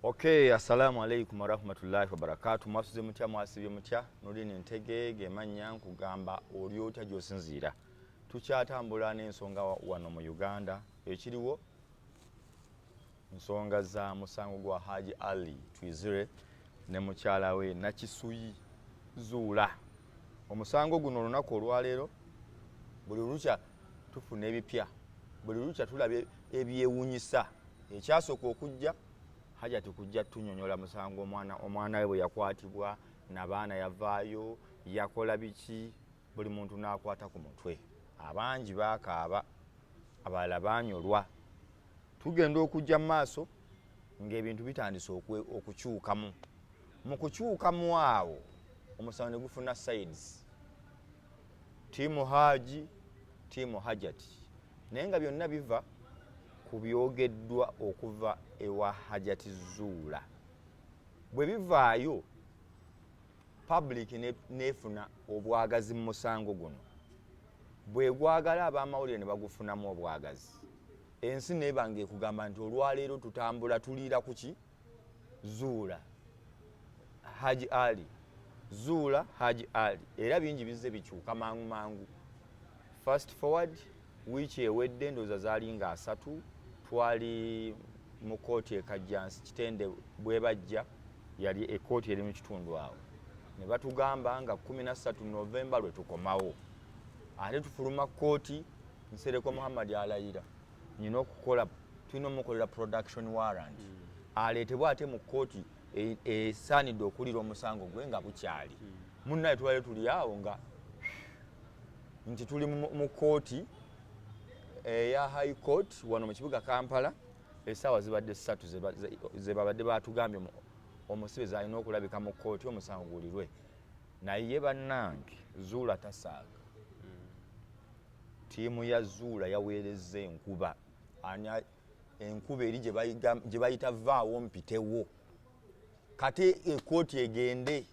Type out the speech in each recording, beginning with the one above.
Okay, assalamu alaikum warahmatullahi wabarakatuh. Mwasuze mutya mwasibye mutya nolini ntegege manya nkugamba olyota gyosinzira. Tukyatambula n'ensonga wano mu Uganda ekiriwo nsonga za musango gwa Hajji Ali Twizire ne mukyala we Nakisuyi Zuula. Omusango guno olunaku olwaleero buli lukya tufuna ebipya, buli lukya tulaba ebyewuunyisa. Ekyasooka okujja Hajji tukujja tunyonyola musango omwana we bwe yakwatibwa n'abaana yavaayo yakola biki, buli muntu n'akwata ku mutwe. Abangi baakaaba, abalala baanyolwa. Tugenda okujja mu maaso ng'ebintu bitandise okukyukamu. Mu kukyukamu awo omusango ne gufuna sides, tiimu Hajji, tiimu Hajjati, naye nga byonna biva ku byogeddwa okuva ewa Hajjati Zuula. Bwe bivaayo public nefuna obwagazi mu musango guno, bwe gwagala ab'amawulire ne bagufunamu obwagazi, ensi neebanga ekugamba nti olwaleero tutambula tuliira ku ki? Zuula Hajji Ali, Zuula Hajji Ali. Era bingi bizze bikyuka mangu mangu. Fast forward wiiki ewedde ndowooza zaali nga 3 twali mu kkooti ekajjansi Kitende bwe bajja, yali ekkooti eri mu kitundu awo, ne batugamba nga 13 Novemba lwe tukomawo. Ate tufuluma kkooti Nsereko Muhammad alayira nyina okukola, tulina omukolera production warrant aleetebwa ate mu kkooti esaanidde okulira omusango gwe nga bukyali. Munnaye twali tuli awo nga nti tuli mu kkooti eya High Court wano mu kibuga Kampala, essaawa zibadde 3 ze babadde batugambye omusibe zalina okulabika mu kkooti omusango gulirwe. Naye bannange Zuula tasaaga. Tiimu ya Zuula yaweerezza enkuba, enkuba eri gye bayita vaawo mpitewo, kati ekkooti egende.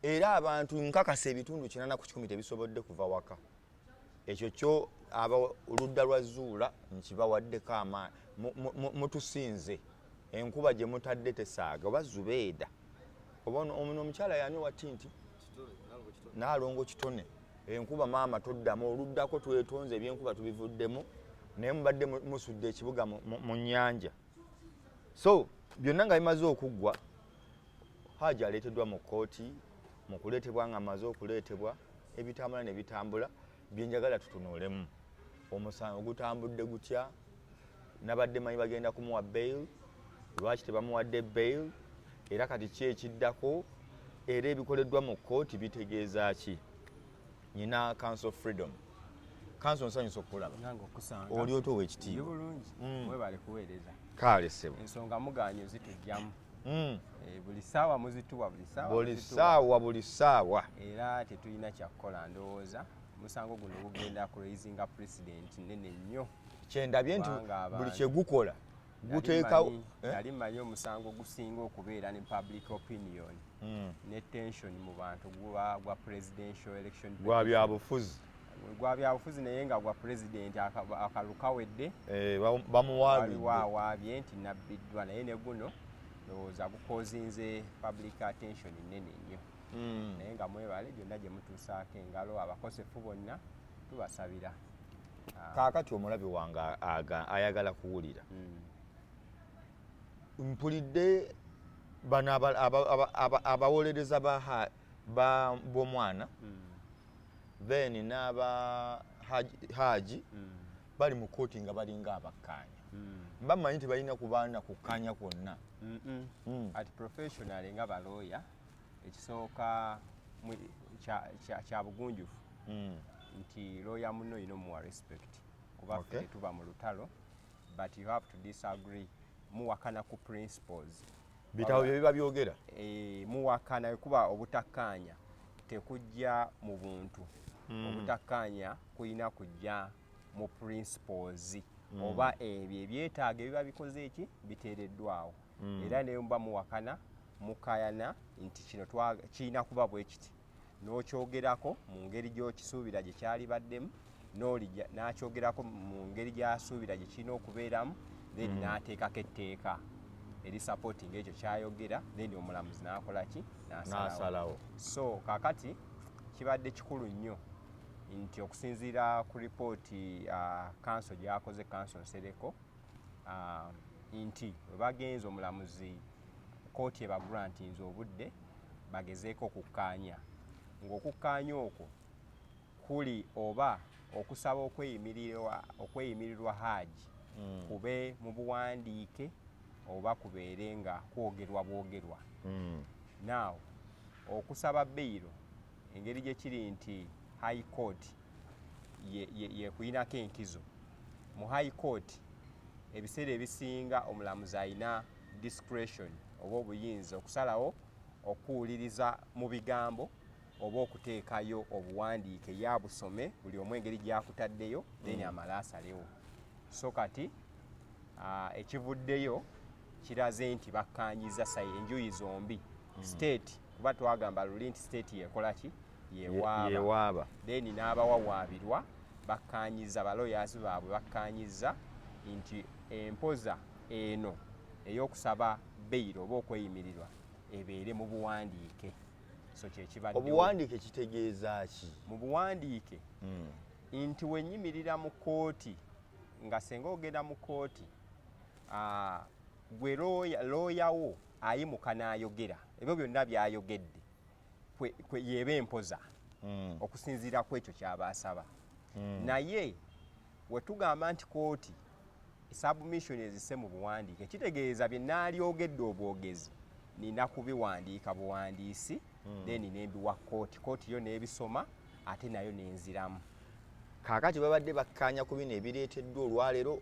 Era abantu nkakasa ebitundu 80 ku 10 tebisobodde kuva waka. Ekyo kyo oludda lwa Zuula nkibawaddeko amaanyi. Mutusinze enkuba gye mutadde tesaaga oba Zubeeda oba omukyala yani watinti Naalongo Kitone. Enkuba maama toddamu, oluddako twetonze ebyenkuba tubivuddemu, naye mubadde musudde ekibuga mu nnyanja. So byonna nga bimaze okuggwa, Hajji aleeteddwa mu kkooti. Mu kuleetebwa nga amaze okuleetebwa, ebitambula ne bitambula. Byenjagala tutunuulemu omusango gutambudde gutya, nabadde manyi bagenda kumuwa bail, lwaki tebamuwadde bail, era kati ki ekiddako, era ebikoleddwa mu kkooti bitegeeza ki? Nyina Council Freedom. Council nsanyusa okulaba. Nange okusanga. Oli otowa ekitiibwa. Bulungi. Mwebale kuweereza. Kale ssebo. Ensonga mugaanyo zitujjamu. Buli ssaawa muzituwa, buli ssaawa. Era tetulina kyakukola ndowooza. Musango guno gugenda ku raisinga president nene nnyo. Kyendabye nti buli kye gukola guteekawo. Yali manyi omusango gusinga okubeera ne public opinion ne tension mu bantu gwa presidential election. Gwa byabufuzi naye nga gwa president akalukawedde bamuwaabye nti nabbiddwa, naye ne guno ndowooza gukozinze public attention nene nnyo. Naye nga mwebale byonna gye mutuusaako engalo, abakosefu bonna tubasabira. Kaakati omulabi wange ayagala kuwulira. Mpulidde bano abawolereza b'omwana then n'aba Hajji bali mu kkooti nga balinga abakkaanya. Bamanyi tebalina kubaana kukkaanya kwonna. Ati professional nga balooya, ekisooka kya bugunjufu nti looya muno yino muwa respect kuba ffe tuba mu lutalo, but you have to disagree. Muwakana ku principles. Bitabo bye biba byogera. Muwakana kuba obutakkaanya tekujja mu buntu. Obutakkaanya kuyina kujja mu principles. Oba ebyo ebyetaaga biba bikoze eki biteereddwawo. Era ne mba muwakana mukayana nti kino kirina kuba bwe kiti. N'okyogerako mu ngeri gy'okisuubira gye kyali baddemu, n'akyogerako mu ngeri gy'asuubira gye kirina okubeeramu, then n'ateekako etteeka. eri supporting ekyo kyayogera, then omulamuzi n'akola ki n'asalawo. So kakati kibadde kikulu nnyo nti okusinziira ku ripooti council gyakoze, council Nsereko, nti bwe bagenze omulamuzi kkooti ebagrantinze obudde bagezeeko okukkaanya, ng'okukkaanya okwo kuli oba okusaba okweyimirirwa Hajji kube mu buwandiike oba kubeere nga kwogerwa bwogerwa. Now okusaba beyiro engeri gye kiri nti High Court yekuyinako enkizo. Mu High Court ebiseera ebisinga omulamuzi alina discretion oba obuyinza okusalawo okuwuliriza mu bigambo oba okuteekayo obuwandiike yabusome buli omu engeri gyakutaddeyo then amala asalewo. So kati ekivuddeyo kiraze nti bakkaanyiza enjuyi zombi. State kuba twagamba luli nti state yekola ki yewaaba, then n'abawawaabirwa bakkaanyiza, baloyazi baabwe bakkaanyiza nti empoza eno ey'okusaba beyiro oba okweyimirirwa ebeere mu buwandiike. So kyekibadde obuwandiike kitegeeza ki? Mu buwandiike nti wenyimirira mu kkooti, nga senga ogenda mu kkooti gwe looyawo ayimuka n'ayogera, ebyo byonna by'ayogedde yeeba empoza okusinziira ku ekyo ky'aba asaba. Naye we tugamba nti kkooti submission ezisse mu buwandiike, kitegeeza bye naalyogedde obwogezi nina kubiwandiika buwandiisi then nembiwa kkooti, kkooti yo n'ebisoma ate nayo n'enziramu. Kaakati babadde bakkaanya ku bino ebireeteddwa olwaleero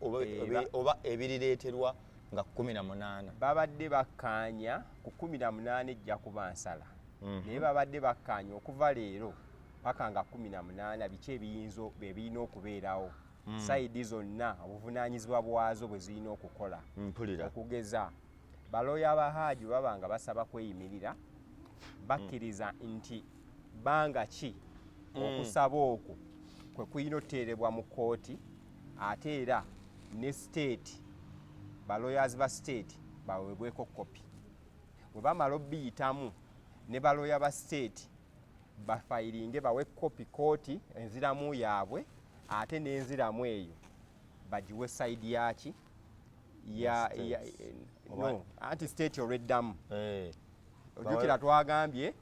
oba ebirireeterwa nga 18? Babadde bakkaanya ku 18 ejja kuba nsala, naye babadde bakkaanya okuva leero paka nga 18 biki ebirina okubeerawo, sayidi zonna obuvunaanyizibwa bwazo bwe zirina okukola. Okugeza balooya ba Hajji baba nga basaba kweyimirira, bakkiriza nti banga ki okusaba okwo kwe kuyina oteerebwa mu kkooti, ate era ne state, balooyazi ba state baweebweko kopi. Bwe bamala obbiyitamu ne balooya ba state bafayiringe bawe kopi kkooti enziramu yaabwe, ate n'enziramu eyo bagiwe sayidi yaki anti state olweddamu. Ojjukira twagambye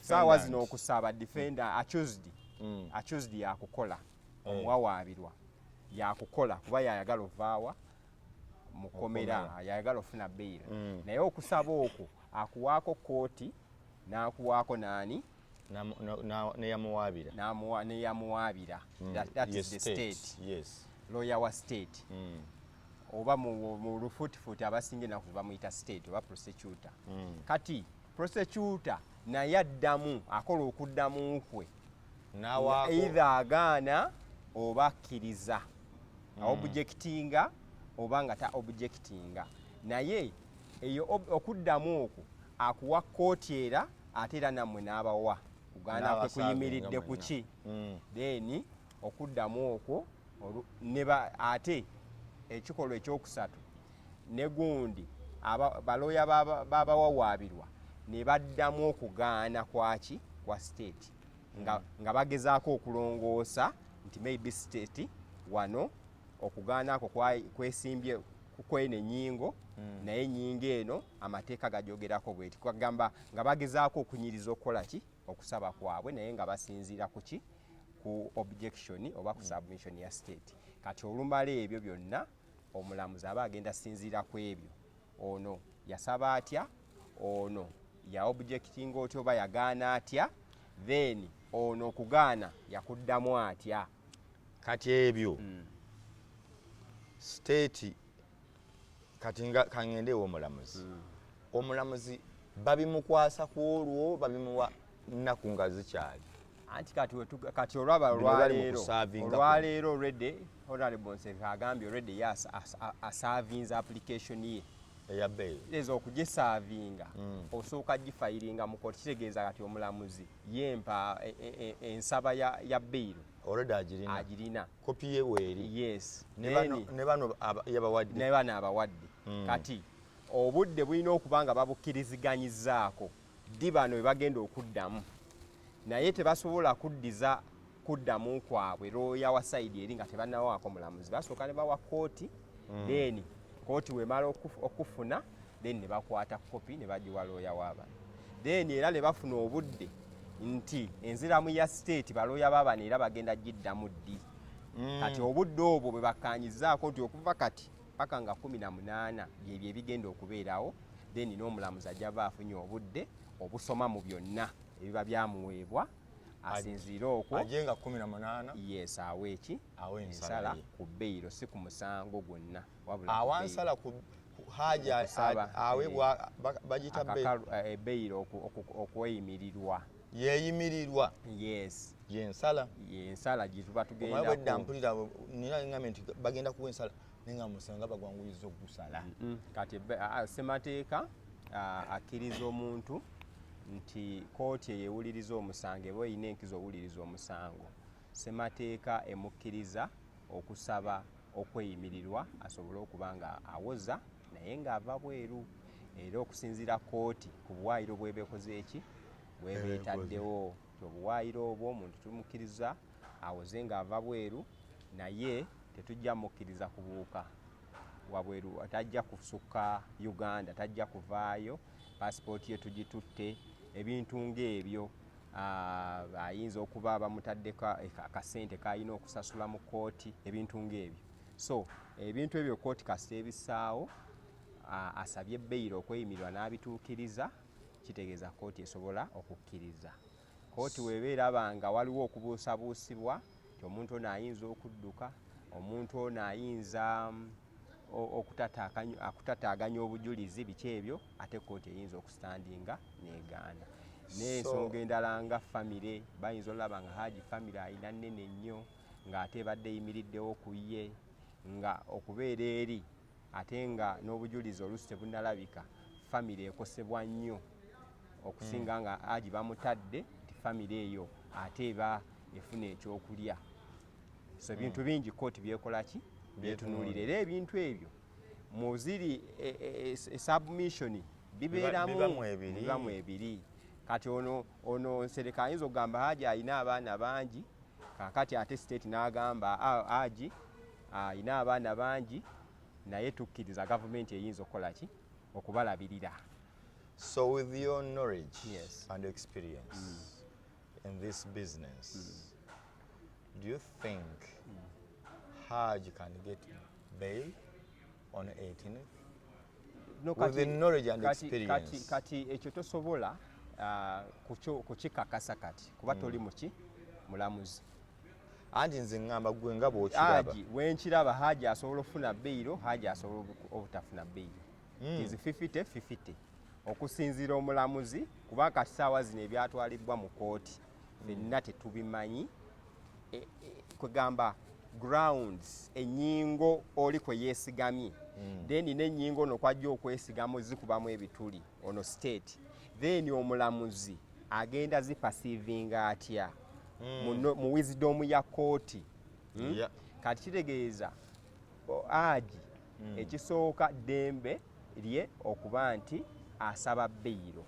saawa zino okusaba defender accused yakukola, omuwawaabirwa yakukola kuba yayagala ovaawa mu kkomera, yayagala ofuna beyiro. Naye okusaba okwo akuwaako kkooti n'akuwaako naani neyamuwaabira. That is the state. Lawyer wa state. Oba mu lufuutifuuti abasinga naku bamuyita state oba prosecutor. Kati prosecutor naye addamu akola okuddamu kwe, either agaana oba akkiriza, objectinga oba nga ta objectinga. Naye eyo okuddamu okwo akuwa kkooti era ate era nammwe n'abawa kugaana kwe kuyimiridde ku ki. Then okuddamu okwo ate ekikolwa ekyokusatu ne gundi balooya babawawaabirwa ne baddamu okugaana kwaki kwa state nga bagezaako okulongoosa nti maybe state wano okugaana ako kwesimbye kwene ennyingo, naye ennyingo eno amateeka gagyogerako bweti, kwagamba nga bagezaako okunyiriza okukola ki okusaba kwabwe, naye nga basinziira ku ki ku objection oba ku submission ya state. Kati olumala ebyo byonna omulamuzi aba agenda sinziira ku ebyo, ono yasaba atya, ono ya objecting otyo oba yagaana atya, then ono okugaana yakuddamu atya. Kati ebyo state kati kangendeewo omulamuzi omulamuzi babimukwasa ku olwo babimuwa nnaku nga zikyali. Anti kati olwaba olwaleero already Honorable Nseka agambye already asavinze application ye eya bail ezo okugisaavinga osooka gifayiringa mu kkooti. Kitegeeza kati omulamuzi yempa ensaba ya bail already agirina kopi ye weeri. Yes, ne bano yabawadde abawadde. Kati obudde bulina okuba nga babukkiriziganyizaako ddi bano bwe bagenda okuddamu, naye tebasobola kuddamu kwabwe looya wa sayidi eri nga tebannawaako mulamuzi, basooka ne bawa kkooti, then kkooti wemala okufuna then ne bakwata kopi ne bagiwa looya w'abano, then era ne bafuna obudde nti enziramu ya state balooya b'abano era bagenda giddamu ddi. Kati obudde obwo bwe bakkaanyizaako nti okuva kati paka nga 18 byebyo ebigenda okubeerawo, then n'omulamuzi ajjava afunye obudde obusoma mu byonna ebiba byamuweebwa asinziire okwo ajenga 18 yes awe ensala ku bbeiro si ku musango gwonna wabula awansala ku Hajji aweebwa bagita bbeiro okweyimirirwa yeeyimirirwa yes yensala gituba tugenda wedda mpulira nina ngambye nti bagenda kuwa ensala nenga musanga bagwanguliza okugusala kati ssemateeka akkiriza omuntu nti kkooti eyewuliriza omusango eba erina enkizo owuliriza omusango, ssemateeka emukkiriza okusaba okweyimirirwa asobole okuba nga awoza naye ng'ava bweru, era okusinziira kkooti ku buwaayiro bwebeekoze eki bwebeetaddewo obuwaayiro obwo omuntu tumukkiriza awoze ng'ava bweru, naye tetujja mukkiriza kubuuka wabweru, tajja kusukka Uganda, tajja kuvaayo, paasipooti ye tugitutte, ebintu ng'ebyo ayinza okuba bamutaddeko akasente k'alina okusasula mu kkooti, ebintu ng'ebyo. So ebintu ebyo kkooti kasita ebissaawo, asabye bbeiro okweyimirwa n'abituukiriza, kitegeeza kkooti esobola okukkiriza. Kkooti weebeera banga waliwo okubuusabuusibwa nti omuntu ono ayinza okudduka, omuntu ono ayinza okutataaganya obujulizi, biki ebyo, ate kkooti eyinza okusitandinga n'egaana. N'ensonga endala nga famire, bayinza olaba nga Hajji famire ayina nnene nnyo ng'ate ebadde eyimiriddewo ku ye, nga okubeera eri ate nga n'obujulizi oluusi tebunnalabika, famire ekosebwa nnyo okusinga nga Hajji bamutadde nti famire eyo ate eba efuna ekyokulya. So ebintu bingi kkooti byekola ki? Byetunuulira, era ebintu ebyo muziri submission bibeeramu ebiri. Kati ono Nsereka ayinza okugamba Hajji alina abaana bangi, kakati ate state n'agamba Hajji alina abaana bangi, naye tukkiriza gavumenti eyinza okukola ki? Okubalabirira. So with your knowledge Yes. and experience in this business, do you think Hajji can get bail on 18th? No, with the knowledge and experience. Kati ekyo tosobola kukikakasa kati kuba toli muki mulamuzi. Anti nze ngamba gwe nga bw'okiraba. Hajji wenkiraba Hajji asobola okufuna bbeiro, Hajji asobola obutafuna bbeiro. Is 50-50 okusinziira omulamuzi, kuba kati ssaawa zino ebyatwalibbwa mu kkooti fenna tetubimanyi, kwegamba grounds ennyingo oli kwe yeesigamye, then n'ennyingo ono kwajja okwesigamu zikubamu ebituli ono state, then omulamuzi agenda zipasivinga atya mu wisdom ya kkooti. Kati kitegeeza Hajji ekisooka ddembe lye okuba nti asaba bbeiro.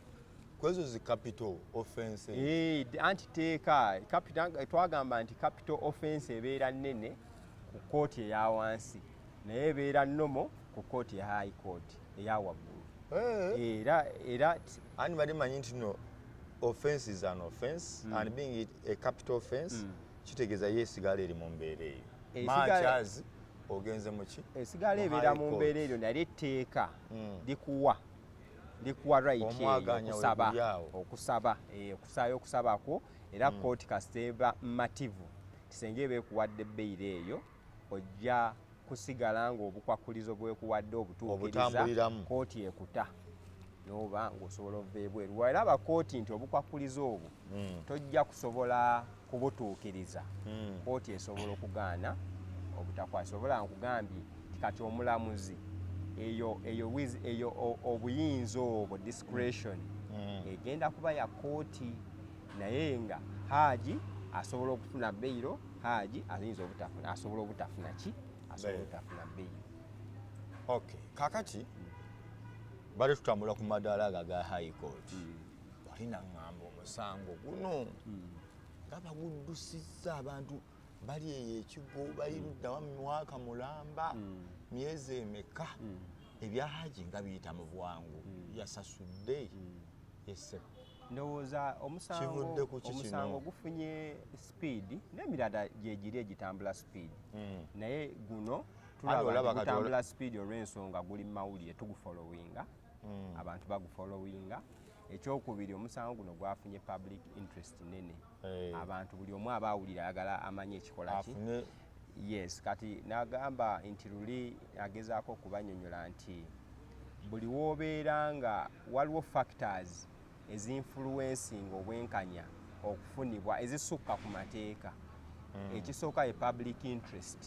Kwezo zi capital offense. Anti teeka twagamba nti capital offense ebeera nnene ku kkooti eya wansi, naye ebeera nnomo ku kkooti ya high court eya waggulu. Era ani bali manyi nti no offense is an offense and being it a capital offense kitegeeza yeesigala eri mu mbeera eyo. Machazi ogenze muki? Esigala ebeera mu mbeera eyo, naye etteeka likuwa right okusaba okusaayo okusabako, era kkooti kasita eba mmativu kisenga eba ekuwadde bbeiro eyo, ojja kusigala ng'obukwakulizo bwekuwadde obutuukiriza, kkooti ekuta n'oba ng'osobola ova ebweru. Era kkooti nti obukwakulizo obwo tojja kusobola kubutuukiriza, kkooti esobola okugaana obutakwasa. Sobola nkugambye kati omulamuzi eyo obuyinza obwo discretion egenda kuba ya kkooti, naye nga Hajji asobola okufuna bbeiro, Hajji ayinza obutafuna, asobola obutafuna ki? Asobola obutafuna bbeiro. Okay, kakati bali tutambula ku madaala ga high court wali naŋŋamba omusango guno nga baguddusizza abantu bali eyo ekigo bali ludda wa mwaka mulamba myezi emeka ebya Hajji nga biyita mu bwangu yasasudde yesse ndowooza omusango gufunye speed n'emirala gyegiri egitambula speed naye guno tulaba gutambula speed olw'ensonga guli mu mawulire tugufollowinga abantu bagufollowinga ekyokubiri omusango guno gwafunye public interest nene abantu buli omu aba awulira ayagala amanye ekikola ki yes kati nagamba nti luli agezaako okubanyonyola nti buli woobeera nga waliwo factors ezinfluencing obwenkanya okufunibwa ezisukka ku mateeka ekisooka ye public interest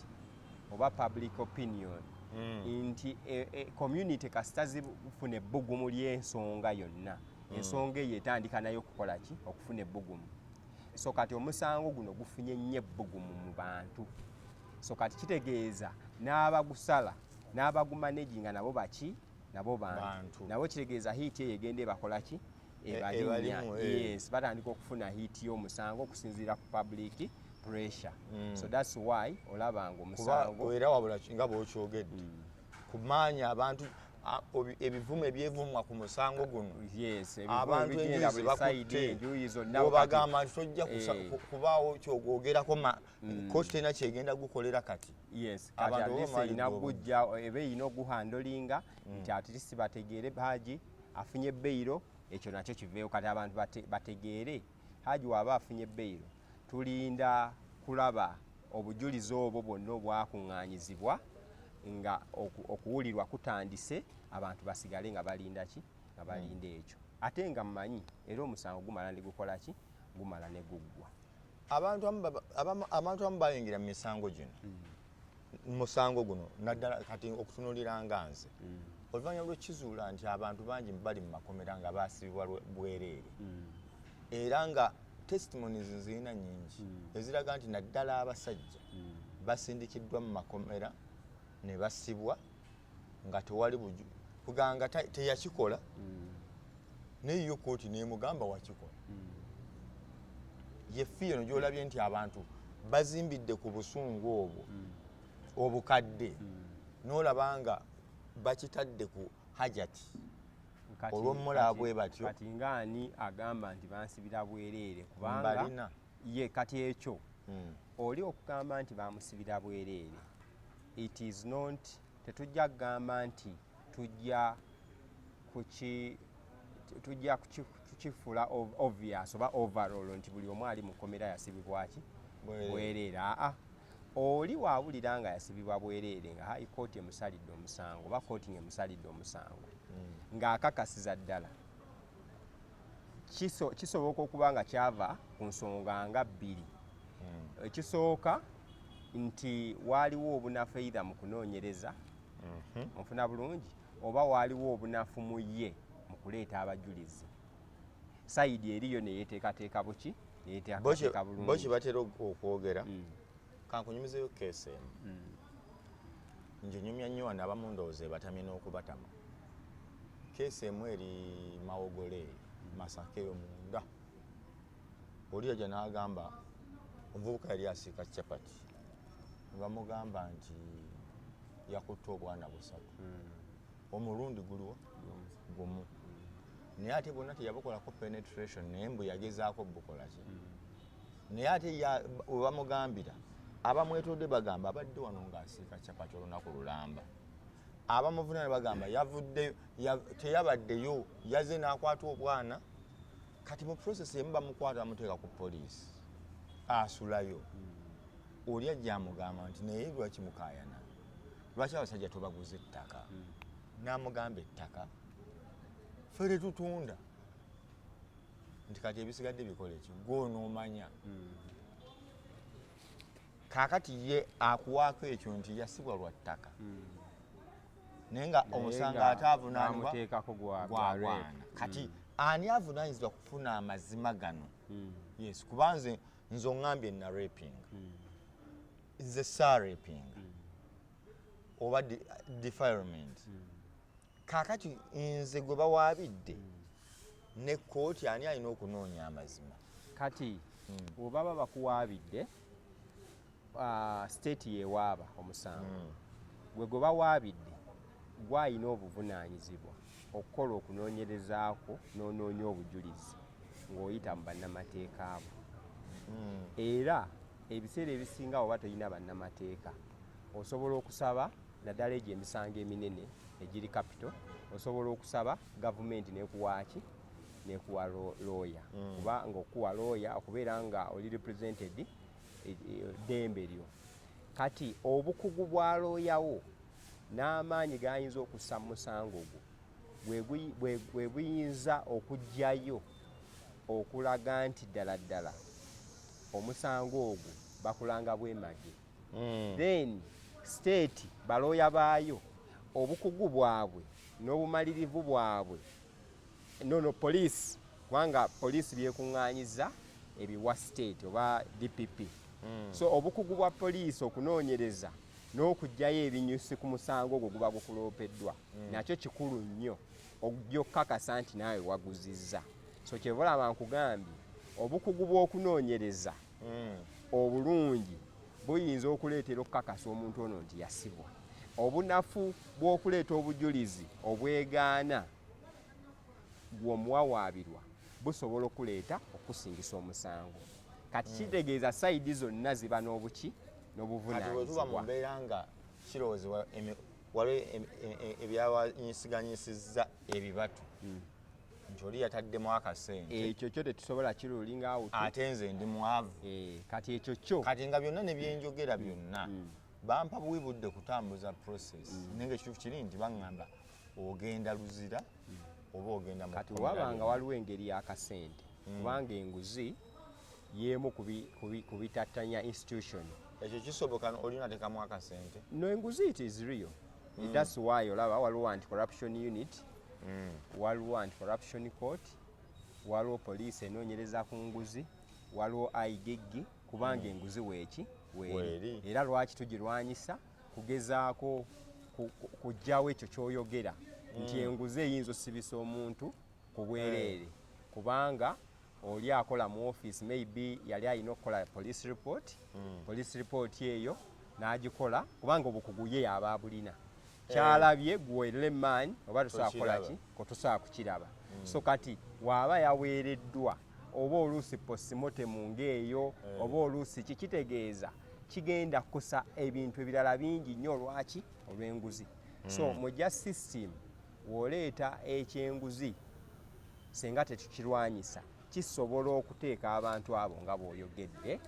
oba public opinion nti community kasita zifuna ebbugumu ly'ensonga yonna ensonga eyo etandika nayo okukola ki okufuna ebbugumu so kati omusango guno gufunye nnyo ebbugumu mu bantu so kati kitegeeza n'abagusala n'abagumanaginga nabo baki nabo bantu nabo kitegeeza hiiti eyo egenda ebakola ki ebalinya yes batandika okufuna hiiti y'omusango okusinziira ku public pressure so that's why olabanga omusango era wabula nga bw'okyogedde kumanya abantu ebivumu ebyevumwa ku musango guno abantu enjuyi bakutte obagamba nti tojja kubaawo kyogwogerako kkooti terina kyegenda gukolera kati eba erina oguhandolinga nti atirisi bategeere Hajji afunye ebbeiro ekyo nakyo kiveewo kati abantu bategeere Hajji waaba afunye ebbeiro tulinda kulaba obujulizi obwo bwonna obwakuŋŋaanyizibwa nga okuwulirwa kutandise abantu basigale nga balinda ki nga balinda ekyo ate nga mmanyi era omusango gumala ne gukola ki gumala ne guggwa abantu abamu bayingira mu misango gino musango guno naddala kati okutunulira nga nze oluvannyuma lw'ekizuula nti abantu bangi bali mu makomera nga baasibibwa bwereere era nga testimonies zirina nyingi eziraga nti naddala abasajja basindikiddwa mu makomera ne basibwa nga tewali kuganga teyakikola naye yo kkooti neemugamba wakikola yeffe eno gy'olabye nti abantu bazimbidde ku busungu obwo obukadde n'olaba nga bakitadde ku hajati olw'omulaabwe batyo kati ngaani agamba nti bansibira bwereere kubanga ye kati ekyo oli okugamba nti bamusibira bwereere it is not tetujja kugamba nti tujja kukifula obvious oba overall nti buli omu ali mu komera yasibibwa ki bwereere oli waawulira nga yasibibwa bwereere nga high court emusalidde omusango oba kkooti ng'emusalidde omusango ng'akakasiza ddala kisoboka okuba nga kyava ku nsonga nga bbiri ekisooka nti waaliwo obunafu either mu kunoonyereza onfuna bulungi oba waaliwo obunafu mu ye mu kuleeta abajulizi sayidi eriyo neyeteekateeka buki neyeteekateeka bulungi bo kibatera okwogera kankunyumizeyo keesi emu njinyumya nnyo wano abamu ndowooza ebatamye n'okubatama keesi emu eri Mawogole Masaka eyo munda oli yajja n'agamba omuvubuka yali asiika capati bamugamba nti yakutte obwana busatu omulundi guliwo gumu naye ate bonna teyabukolako penetration naye mbu yagezaako bukola ki naye ate webamugambira abamwetodde bagamba abadde wano ng'asiika capati olunaku lulamba abamuvuna ne bagamba yavuddeyo teyabaddeyo yaze n'akwata obwana kati mu process emu bamukwata bamuteeka ku poliisi asulayo oli ajja amugamba nti naye lwaki mukaayana lwaki abasajja tobaguza ettaka n'amugamba ettaka ffe tetutunda nti kati ebisigadde bikola eki gw'onoomanya kaakati ye akuwaako ekyo nti yasibwa lwa ttaka naye nga omusanga ate avunaanibwa gwa bwana kati ani avunaanyizibwa kufuna amazima gano yes kuba nze oŋŋambye na raping nze sa raping oba defilement Kaakati nze gwe bawaabidde ne kkooti ani alina okunoonya amazima? Kati bw'obaba bakuwaabidde state yewaaba omusango gwe bawaabidde gwalina obuvunaanyizibwa okukola okunoonyerezaako n'onoonya obujulizi ng'oyita mu bannamateeka abo. Era ebiseera ebisinga oba toyina bannamateeka osobola okusaba naddala egyo emisango eminene egiri capital, osobola okusaba gavumenti n'ekuwaaki n'ekuwa looya kuba ng'okuwa looya okubeera nga oli represented ddembe lyo. Kati obukugu bwa looyawo n'amaanyi g'ayinza okussa mu musango ogwo bwe buyinza okuggyayo okulaga nti ddala ddala omusango ogwo bakulanga bwemage. Then state balooya baayo obukugu bwabwe n'obumalirivu bwabwe police kubanga police byekuŋŋaanyiza ebiwa state oba DPP. So obukugu bwa police okunoonyereza n'okuggyayo ebinyusi ku musango ogwo guba gukuloopeddwa nakyo kikulu nnyo okujja okukakasa nti naawe waguzizza. So kyeva olaba nkugambye obukugu bw'okunoonyereza obulungi buyinza okuleetera okukakasa omuntu ono nti yasibwa. Obunafu bw'okuleeta obujulizi obwegaana gw'omuwawaabirwa busobola okuleeta okusingisa omusango. Kati kitegeeza sayidi zonna ziba n'obuki n'obuvunaanyizibwa. Kati bwe tuba mu mbeera nga kirowoozebwa waliwo ebyawanyisiganyiisizza ebibatu nti oli yataddemu akasente, ekyo kyo tetusobola kirulinga awutu ate nze ndi mwavu. Kati ekyo kyo kati nga byonna ne byenjogera byonna bampa buwi budde kutambuza process nenge ekituufu kiri nti baŋŋamba ogenda luzira oba ogenda mu kati wabanga waliwo engeri y'akasente kubanga enguzi y'emu ku bitattanya institution. Ekyo kisoboka olina tekamu akasente? No, enguzi it is real. That's why olaba waliwo anti-corruption unit, waliwo anti-corruption court, waliwo police enoonyereza ku nguzi, waliwo igigi kubanga enguzi weeki weeri. Era lwaki tugirwanyisa kugezaako kuggyawo ekyo ky'oyogera nti enguzi eyinza osibisa omuntu ku bwereere kubanga oli akola mu office maybe yali alina okukola police report, police report eyo n'agikola kubanga obukugu ye aba bulina kyalabye gwe man oba tosobola kukola ki ko tosobola kukiraba. So kati waaba yaweereddwa oba oluusi postmortem ng'eyo oba oluusi kitegeeza kigenda kukosa ebintu ebirala bingi nnyo. Lwaki? Olw'enguzi. So mu justice system w'oleeta ekyenguzi senga tetukirwanyisa kisobola okuteeka abantu abo nga bw'oyogedde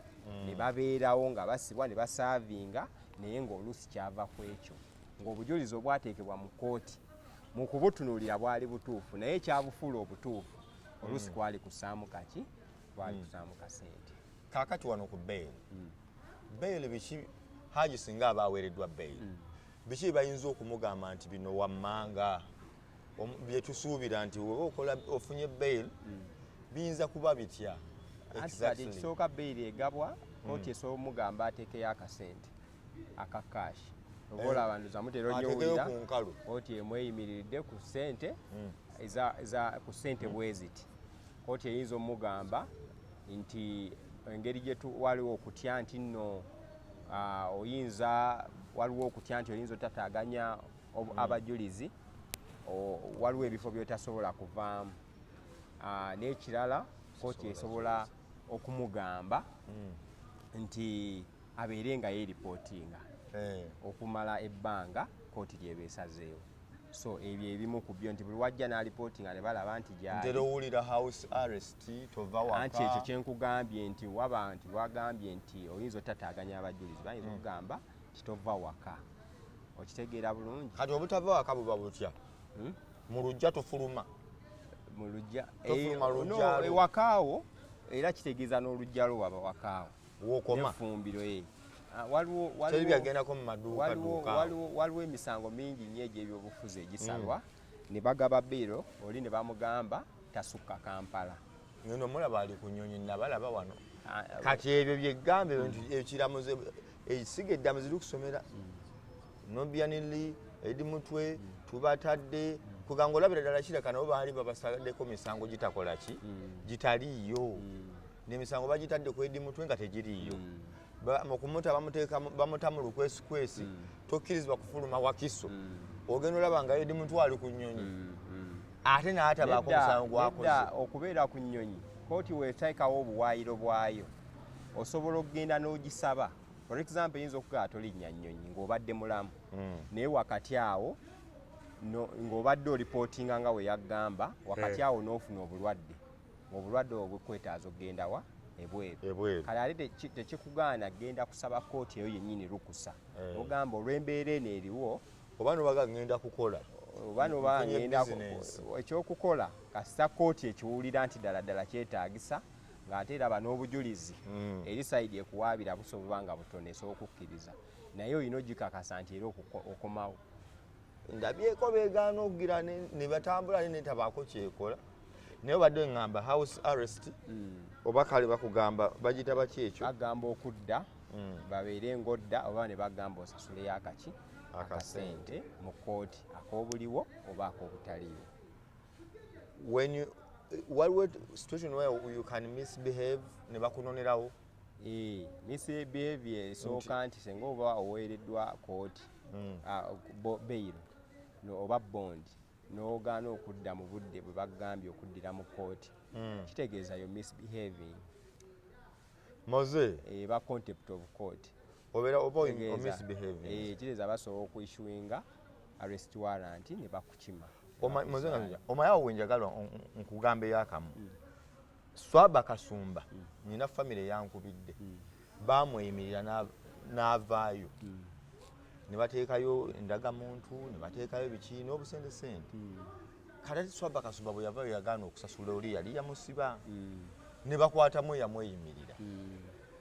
ne babeerawo nga basibwa ne basaavinga naye ng'oluusi kyava ku ekyo ng'obujulizi obwateekebwa mu kkooti mu kubutunuulira bwali butuufu naye kyabufuula obutuufu oluusi kwali kusaamu kaki kwali kusaamu kasente. Kaakati wano ku beyili beyili biki Hajji singa aba aweereddwa beyili biki bayinza okumugamba nti bino wammanga bye tusuubira nti woba okola ofunye beyili biyinza kuba bitya? Exactly. Kisooka beyili egabwa kkooti esobola omugamba ateekeyo akasente aka kaashi oba olaba ndoza mutera onyowulira kkooti emweyimiriridde ku ssente ku ssente bweziti. Kkooti eyinza omugamba nti engeri gye waliwo okutya nti nno waliwo okutya nti oyinza otataaganya abajulizi, waliwo ebifo by'otasobola kuvaamu. N'ekirala kkooti esobola okumugamba nti abeere nga yeeripootinga okumala ebbanga kkooti ly'ebeesazeewo. So ebyo ebimu ku byo nti buli wajja n'alipootinga ne balaba nti gyali. Ntera owulira house arrest tova waka. Anti ekyo kyenkugambye nti waba nti wagambye nti oyinza otataaganya abajulizi bayinza okugamba kitova waka. Okitegeera bulungi? Kati obutava waka buba butya? Mu lujja tofuluma? Mu lujja ewakaawo era kitegeeza n'olujja lwo waba wakaawo wokoma nefumbiro byagenda ko mu maduuka. Waliwo emisango mingi nnyo egy'ebyobufuzi egisalwa ne bagaba biro oli ne bamugamba tasukka Kampala. Ngeno mulaba ali ku nnyonyi nabalaba wano. Kati ebyo byegambe ekiramuze ekisiga eddamuzi likusomera Nobianili edi mutwe tubatadde kuganga olabira ddala kireka nabo baali babasaddeko misango gitakola ki gitaliiyo n'emisango bagitadde ku edi mutwe nga tegiriiyo mukumuta bamuta mu lukwesikwesi tokkirizibwa kufuluma wakiso ogenda olaba nga edi mutwe ali ku nnyonyi ate n'atabaako omusango gwakoze okubeera ku nnyonyi kooti weeteekawo obuwaayiro bwayo osobola okugenda n'ogisaba for example yinza okugaa tolinnya nnyonyi ng'obadde mulamu naye wakati awo ng'obadde olipootinga nga we yaggamba wakati awo n'ofuna obulwadde obukwetaaza okugenda wa ebweru kale ate tekikugaana genda kusaba kooti eyo yennyini lukusa ogamba olw'embeera eno eriwo oba nobaga ngenda kukola oba noba ngenda ekyokukola kasita kooti ekiwulira nti ddala kyetaagisa ng'ate eraba n'obujulizi eri sayidi ekuwaabira busobola nga butono esobola okukkiriza naye olina ogikakasa nti era okomawo ndabyeko beegaana okugira ne batambula ne netabaako kyekola naye obadde ngamba house arrest oba kale bakugamba bagita baki ekyo bagamba okudda babeere ng'odda oba ne bagamba osasuleyo akasente mu kooti ak'obuliwo oba ak'obutaliiwo waliwo situation where you can misbehave ne bakunonerawo misbehavior esooka nti senga oba oweereddwa kooti bail oba bond n'ogaana okudda mu budde bwe bagambye okuddira mu kooti kitegeeza yo misbehaving moze eba contempt of court oba misbehaving kitegeeza basobola okuissuinga arrest warrant ne bakukima omayawo wenjagala nkugamba eyakamu swaba kasumba nina famire yankubidde bamweyimirira n'avaayo ne bateekayo endagamuntu ne bateekayo biki n'obusentesente kale swaba kasumba bwe yavaayo yagaana okusasula oli yali yamusiba ne bakwatamu yamweyimirira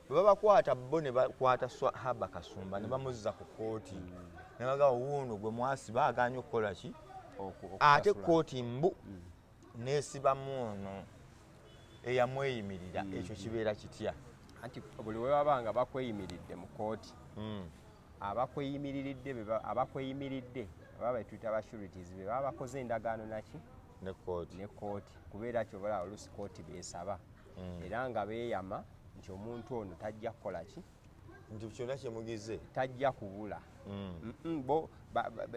bwe babakwata bo ne bakwata swaba kasumba ne bamuzza ku kooti ne bagamba wuuno gwe mwasiba agaanye okukola ki ate kooti mbu neesibamu ono eyamweyimirira ekyo kibeera kitya anti buli we babanga bakweyimiridde mu kooti abakweyimiridde baba betuyita abasurities be baba bakoze endagaano naki ne kooti kubeera kyobola oluusi kooti beesaba era nga beeyama nti omuntu ono tajja kukola ki nti kyonna kyemugize tajja kubula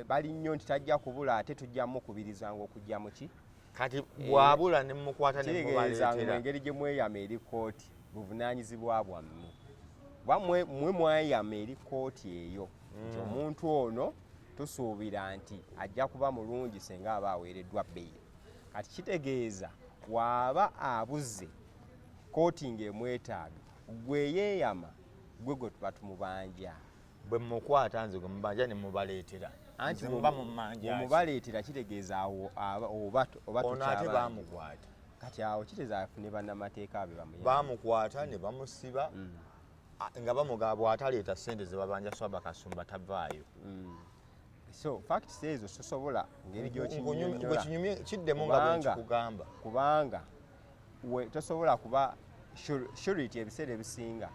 bali nnyo nti tajja kubula ate tujja mukubirizanga okujja muki kati bwabula ne mumukwata ne mubaleetera engeri gye mweyama eri kooti buvunaanyizibwa bwammwe mwe mweyama eri kooti eyo nti omuntu ono tusuubira nti ajja kuba mulungi senga aba aweereddwa bbeeyi kati kitegeeza bw'aba abuze kooti ng'emwetaaga gwe yeeyama gwe tuba tumubanja bwe mukwata nze gwe mubanja ne mubaleetera anti mubaleetera kitegeeza awo oba ate bamukwata kati awo kitegeeza afune bannamateeka abe bamukwata ne bamusiba nga bamugamba bw'ataleeta ssente ze babanja swaba kasumba tavaayo so facts ezo sosobola ngeri gy'okinyonnyola kiddemu nga bwe nkikugamba kubanga tosobola kuba surety ebiseera ebisinga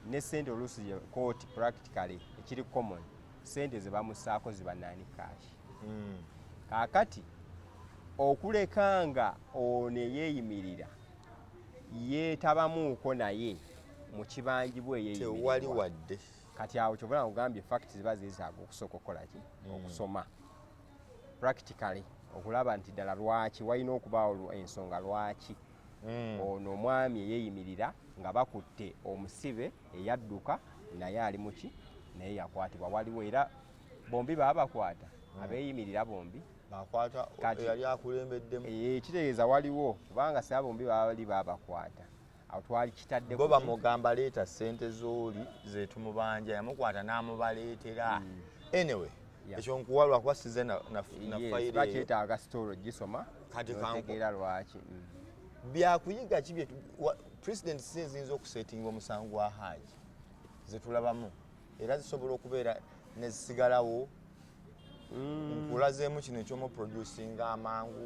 ne ssente oluusi kooti practically ekiri common ssente ze bamusaako ziba nani cash kaakati okuleka nga ono eyeeyimirira yeetabamuuko naye mu kibangibwa tewali wadde kati awo kyobula nkugambye facts ziba zeetaaga okusooka okukola ki okusoma practically okulaba nti ddala lwaki walina okubaawo ensonga lwaki ono omwami eyeeyimirira nga bakutte omusibe eyadduka naye ali muki naye yakwatibwa waliwo era bombi baba bakwata abeeyimirira bombi bakwata yali akulembeddemu kitegeeza waliwo kubanga saa bombi bali babakwata awo twali kitadde bo bamugamba leeta ssente z'oli zetumubanja yamukwata n'amubaleetera anyway ekyo nkuwalwa kuba size na fayiro eyo kyetaaga sitoro gisoma kati kantegeera lwaki byakuyiga ki president si eziyinza okusetinga omusango gwa Hajji zetulabamu era zisobola okubeera nezisigalawo nkulazeemu kino ekyomuproducinga amangu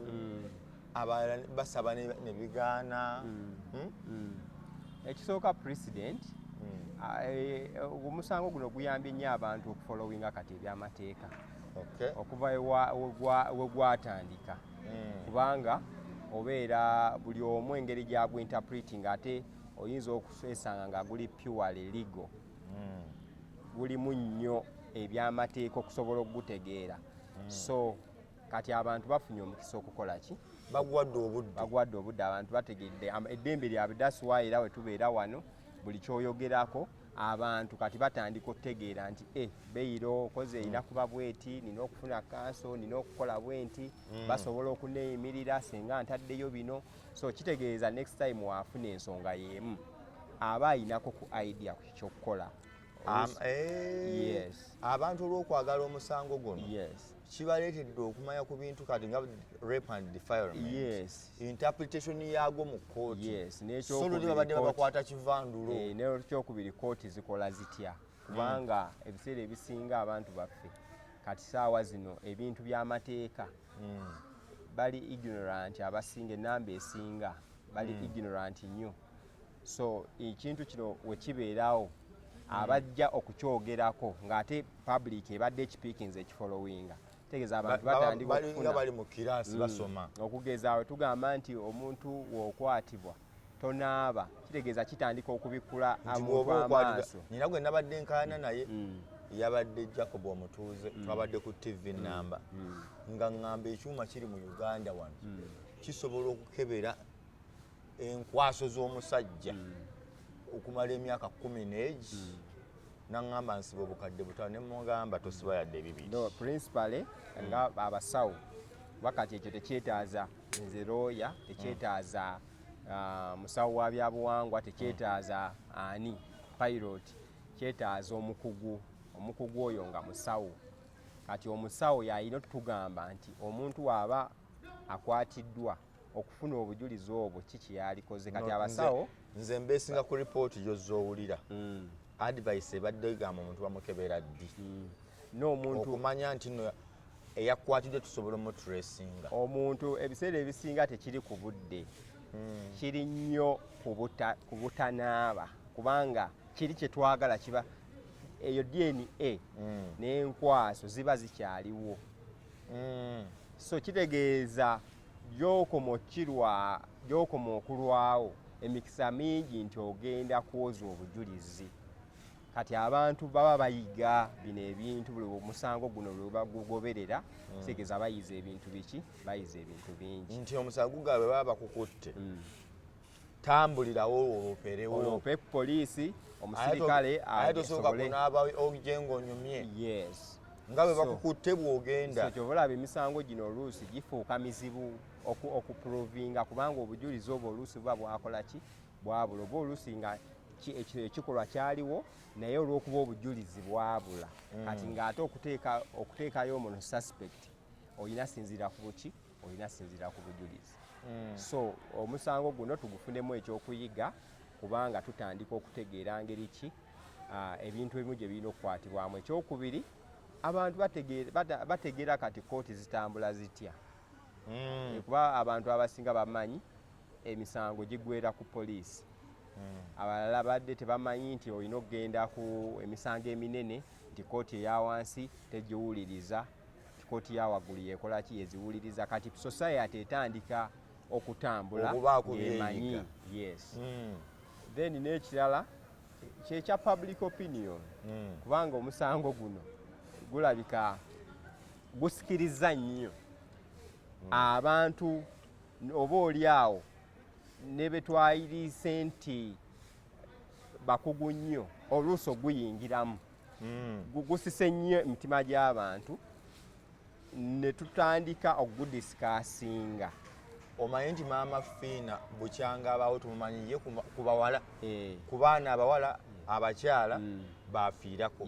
abalala basaba ne bigaana ekisooka president omusango guno guyambye nnyo abantu okufollowinga kati ebyamateeka Okay. okuva we gwatandika kubanga obeera buli omu engeri gyagwinterpreting ate oyinza okusanga nga guli purely legal gulimu nnyo ebyamateeka okusobola okugutegeera so kati abantu bafunye omukisa okukola ki baguwadde obudde abantu bategedde eddembe lyabwe daswa era we tubeera wano buli kyoyogerako abantu kati batandika okutegeera nti beiro koze erina kuba bweti nina okufuna kanso nina okukola bwenti basobola okuneeyimirira singa ntaddeyo bino so kitegeeza next time waafuna ensonga y'emu aba ayinako ku idea ku kyokkola abantu olw'okwagala omusango guno kibaleetedde okumanya ku bintu kati nga rape and defilement interpretation yagwo mu kkooti so luli babadde babakwata kivandulo nekyokubiri kkooti zikola zitya kubanga ebiseera ebisinga abantu baffe kati saawa zino ebintu by'amateeka bali ignorant abasinga enamba esinga bali ignorant nnyo so ekintu kino we kibeerawo abajja okukyogerako ng'ate public ebadde ekipiikinze ekifollowinga tegeeza abantu batandika okufuna bali mu kiraasi basoma okugezaawo tugamba nti omuntu w'okwatibwa tonaaba kitegeeza kitandika okubikkula amuntu amaaso nina gwe nabadde nkaana naye yabadde Jacob omutuuze twabadde ku TV namba nga ŋŋamba ekyuma kiri mu Uganda wano kisobola okukebera enkwaso z'omusajja okumala emyaka 10 n'egi naŋŋamba nsiba obukadde butaano ne mugamba tosiba yadde ebibiri principally nga abasawo wakati ekyo tekyetaaza nze looya tekyetaaza musawo wa byabuwangwa tekyetaaza ani pilot kyetaaza omukugu oyo nga musawo kati omusawo yalina otugamba nti omuntu waaba akwatiddwa okufuna obujulizi obwo kiki yalikoze kati abasawo nze mbeesinga ku ripooti gy'ozowulira advice ebadde egamba omuntu bamukebera ddi n'omuntu okumanya nti no eyakwatidde tusobola omutracinga omuntu ebiseera ebisinga tekiri ku budde kiri nnyo ku butanaaba kubanga kiri kye twagala kiba eyo DNA n'enkwaso ziba zikyaliwo so kitegeeza gy'okoma okulwawo emikisa mingi nti ogenda kwoza obujulizi kati abantu baba bayiga bino ebintu buli omusango guno lwe bagugoberera kitegeeza bayiza ebintu biki bayiza ebintu bingi nti omusango gwaabwe baba bakukutte tambulirawo olope poliisi omusirikale tosooka kunaaba ojengo onyumye nga bwe bakukutte bw'ogenda kyobulaba emisango gino oluusi gifuuka mizibu okuprovinga kubanga obujulizi obwo oluusi buba bwakola ki bwabula oba oluusi nga ekikolwa kyaliwo naye olw'okuba obujulizi bwabula kati ng'ate okuteekayo omuntu suspect olina sinzira ku buki olina sinzira ku bujulizi so omusango guno tugufunemu ekyokuyiga kubanga tutandika okutegeera ngeri ki ebintu ebimu gye birina okukwatibwamu ekyokubiri abantu bategeera kati kkooti zitambula zitya kuba abantu abasinga bamanyi emisango gigwera ku poliisi abalala badde tebamanyi nti olina okugenda ku emisango eminene nti kkooti eya wansi tegiwuliriza kkooti ya waggulu yekola ki yeziwuliriza kati society etandika okutambula emanyi then n'ekirala kyekya public opinion kubanga omusango guno gulabika gusikiriza nnyo abantu oba oli awo ne betwayiriise nti bakugu nnyo oluusi oguyingiramu gusise nnyo emitima gy'abantu ne tutandika okugudisikasinga omanyi nti maama Fiina bukyanga abaawo tumumanyiye ku bawala ku baana abawala abakyala bafiirako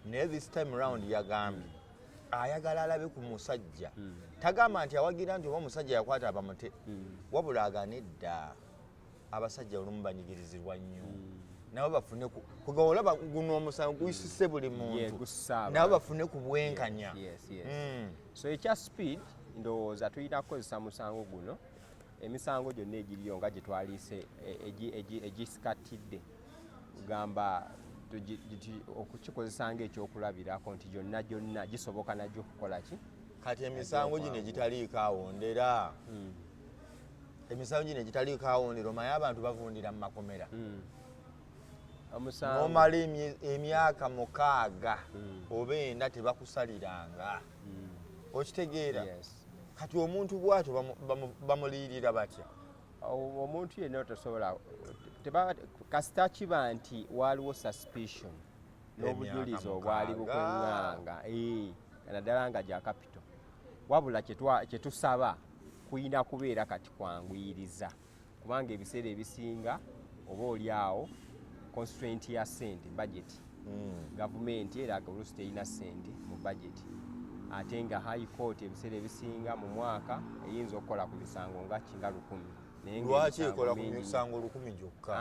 naye this time round yagambye ayagala alabe ku musajja tagamba nti awagira nti oba omusajja yakwata abamute wabula aganedda abasajja olumu banyigirizibwa nnyo nabo bafune kugaolaba guno omusango guyisise buli muntu nabo bafune ku bwenkanya so ekya speed ndowooza tulina kukozesa musango guno emisango gyonna egiriyo nga gye twaliise egisikatidde gamba okukikozesa ng'ekyokulabirako nti gyonna gisoboka nagyo okukola ki kati emisango gino egitaliiko awondera emisango gino egitaliiko awondera omanyi abantu bavundira mu makomera n'omala emyaka 6 oba 4 tebakusaliranga okitegeera kati omuntu bwatyo bamuliyirira batya omuntu yenna tosobola kasita kiba nti waliwo suspicion n'obujulizi obwali bukwenganga naddala nga gya capital wabula kyetusaba kuyina kubeera kati kwanguyiriza kubanga ebiseera ebisinga oba oli awo constraint ya sente budget gavumenti eraga oluusi terina sente mu budget ate nga high court ebiseera ebisinga mu mwaka eyinza okukola ku misango nga kinga 100 lwaki ekola ku misango 100 gyokka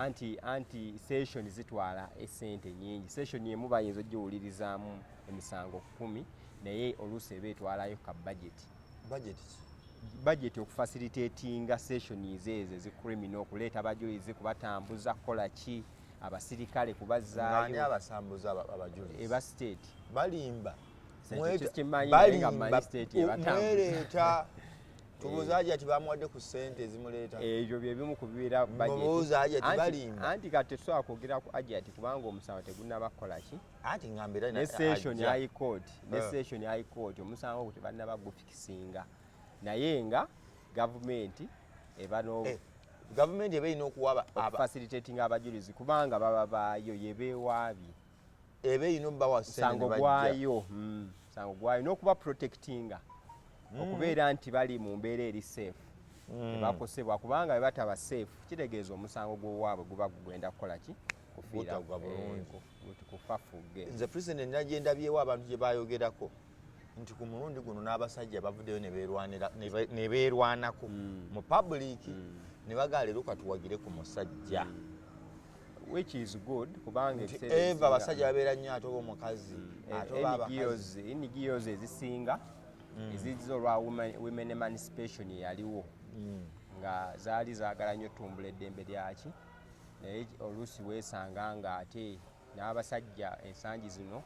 anti session zitwala esente nyingi session emu bayinza ogiwulirizaamu emisango 10 naye oluusi eba etwalayo ka budget okufacilitatinga sessions ezo ezicriminal okuleeta abajulizi kubatambuza kukola ki abasirikale kubazaayo abasambuza abajulizi eba state balimba mwereeta tubuuza Hajji ati bamuwadde ku ssente ezimuleeta ebyo bye bimu ku bibeera mubuuza Hajji ati balimba anti kati tetusobola kwogera ku Hajji ati kubanga omusango tegunnaba kukola ki anti ngambira ne session ya high court omusango ogwo tebannaba gufikisinga naye nga gavumenti eba gavumenti eba erina okuwa facilitating abajulizi kubanga baba baayo yebeewaabye eba erina obubawa musango gwayo n'okuba protectinga okubeera nti bali mu mbeera eri safe tebakosebwa kubanga bwe bataba safe kitegeeza omusango gw'owaabwe guba gugenda kukola ki kufiira kufafuge nze president nagyendabyewo abantu gye bayogerako nti ku mulundi guno n'abasajja bavuddeyo ne beerwanako mu public ne bagala leero katuwagire ku musajja which is good kubanga eva abasajja babeera nnyo ate oba omukazi NGOs ezisinga ezizo olwa women emancipation yaliwo nga zaali zaagala nnyo tumbula eddembe lyaki naye oluusi weesanga nga ate n'abasajja ensangi zino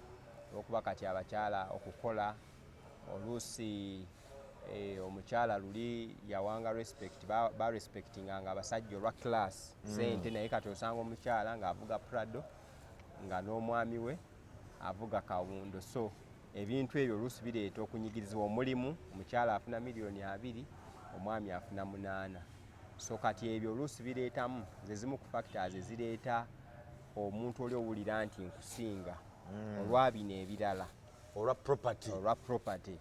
olwokuba kati abakyala okukola oluusi omukyala luli yawanga respect barespectinganga abasajja olwa class sente naye kati osanga omukyala ng'avuga Prado nga n'omwami we avuga kawundo so ebintu ebyo oluusi bireeta okunyigirizibwa omulimu omukyala afuna $2,000,000 omwami afuna 8 so kati ebyo oluusi bireetamu zezimu ku factors ezireeta omuntu oli owulira nti nkusinga olwa bino ebirala olwa property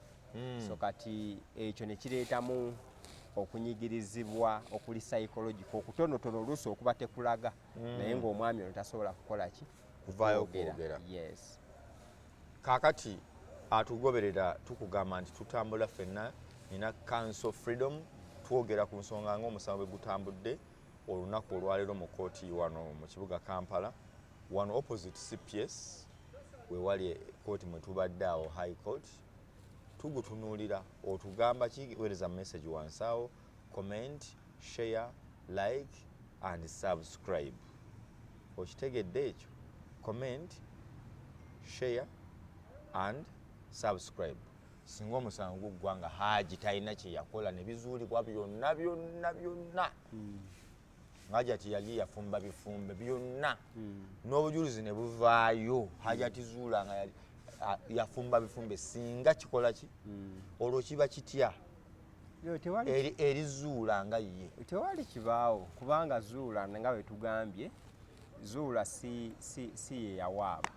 so kati ekyo ne kireetamu okunyigirizibwa okuli psychological okutonotono oluusi okuba tekulaga naye ng'omwami ono tasobola kukola ki kuvaayo okwogera yes kaakati atugoberera tukugamba nti tutambula ffenna nina council freedom twogera ku nsonga ng'omusango bwe gutambudde olunaku olwaleero mu kkooti wano mu kibuga Kampala wano opposite CPS we wali kkooti mwe tubadde awo high court tugutunuulira otugamba ki weereza message wansi awo comment share like and subscribe okitegedde ekyo comment share and subscribe singa omusango guggwa nga Hajji talina kye yakola ne bizuulibwa byonna Hajji ati yali yafumba bifumbe byonna n'obujulizi ne buvaayo Hajji ati zuula nga yafumba bifumbe singa kikola ki olwo kiba kitya eri zuula nga ye tewali kibaawo kubanga zuula nga bwe tugambye zuula si ye yawaaba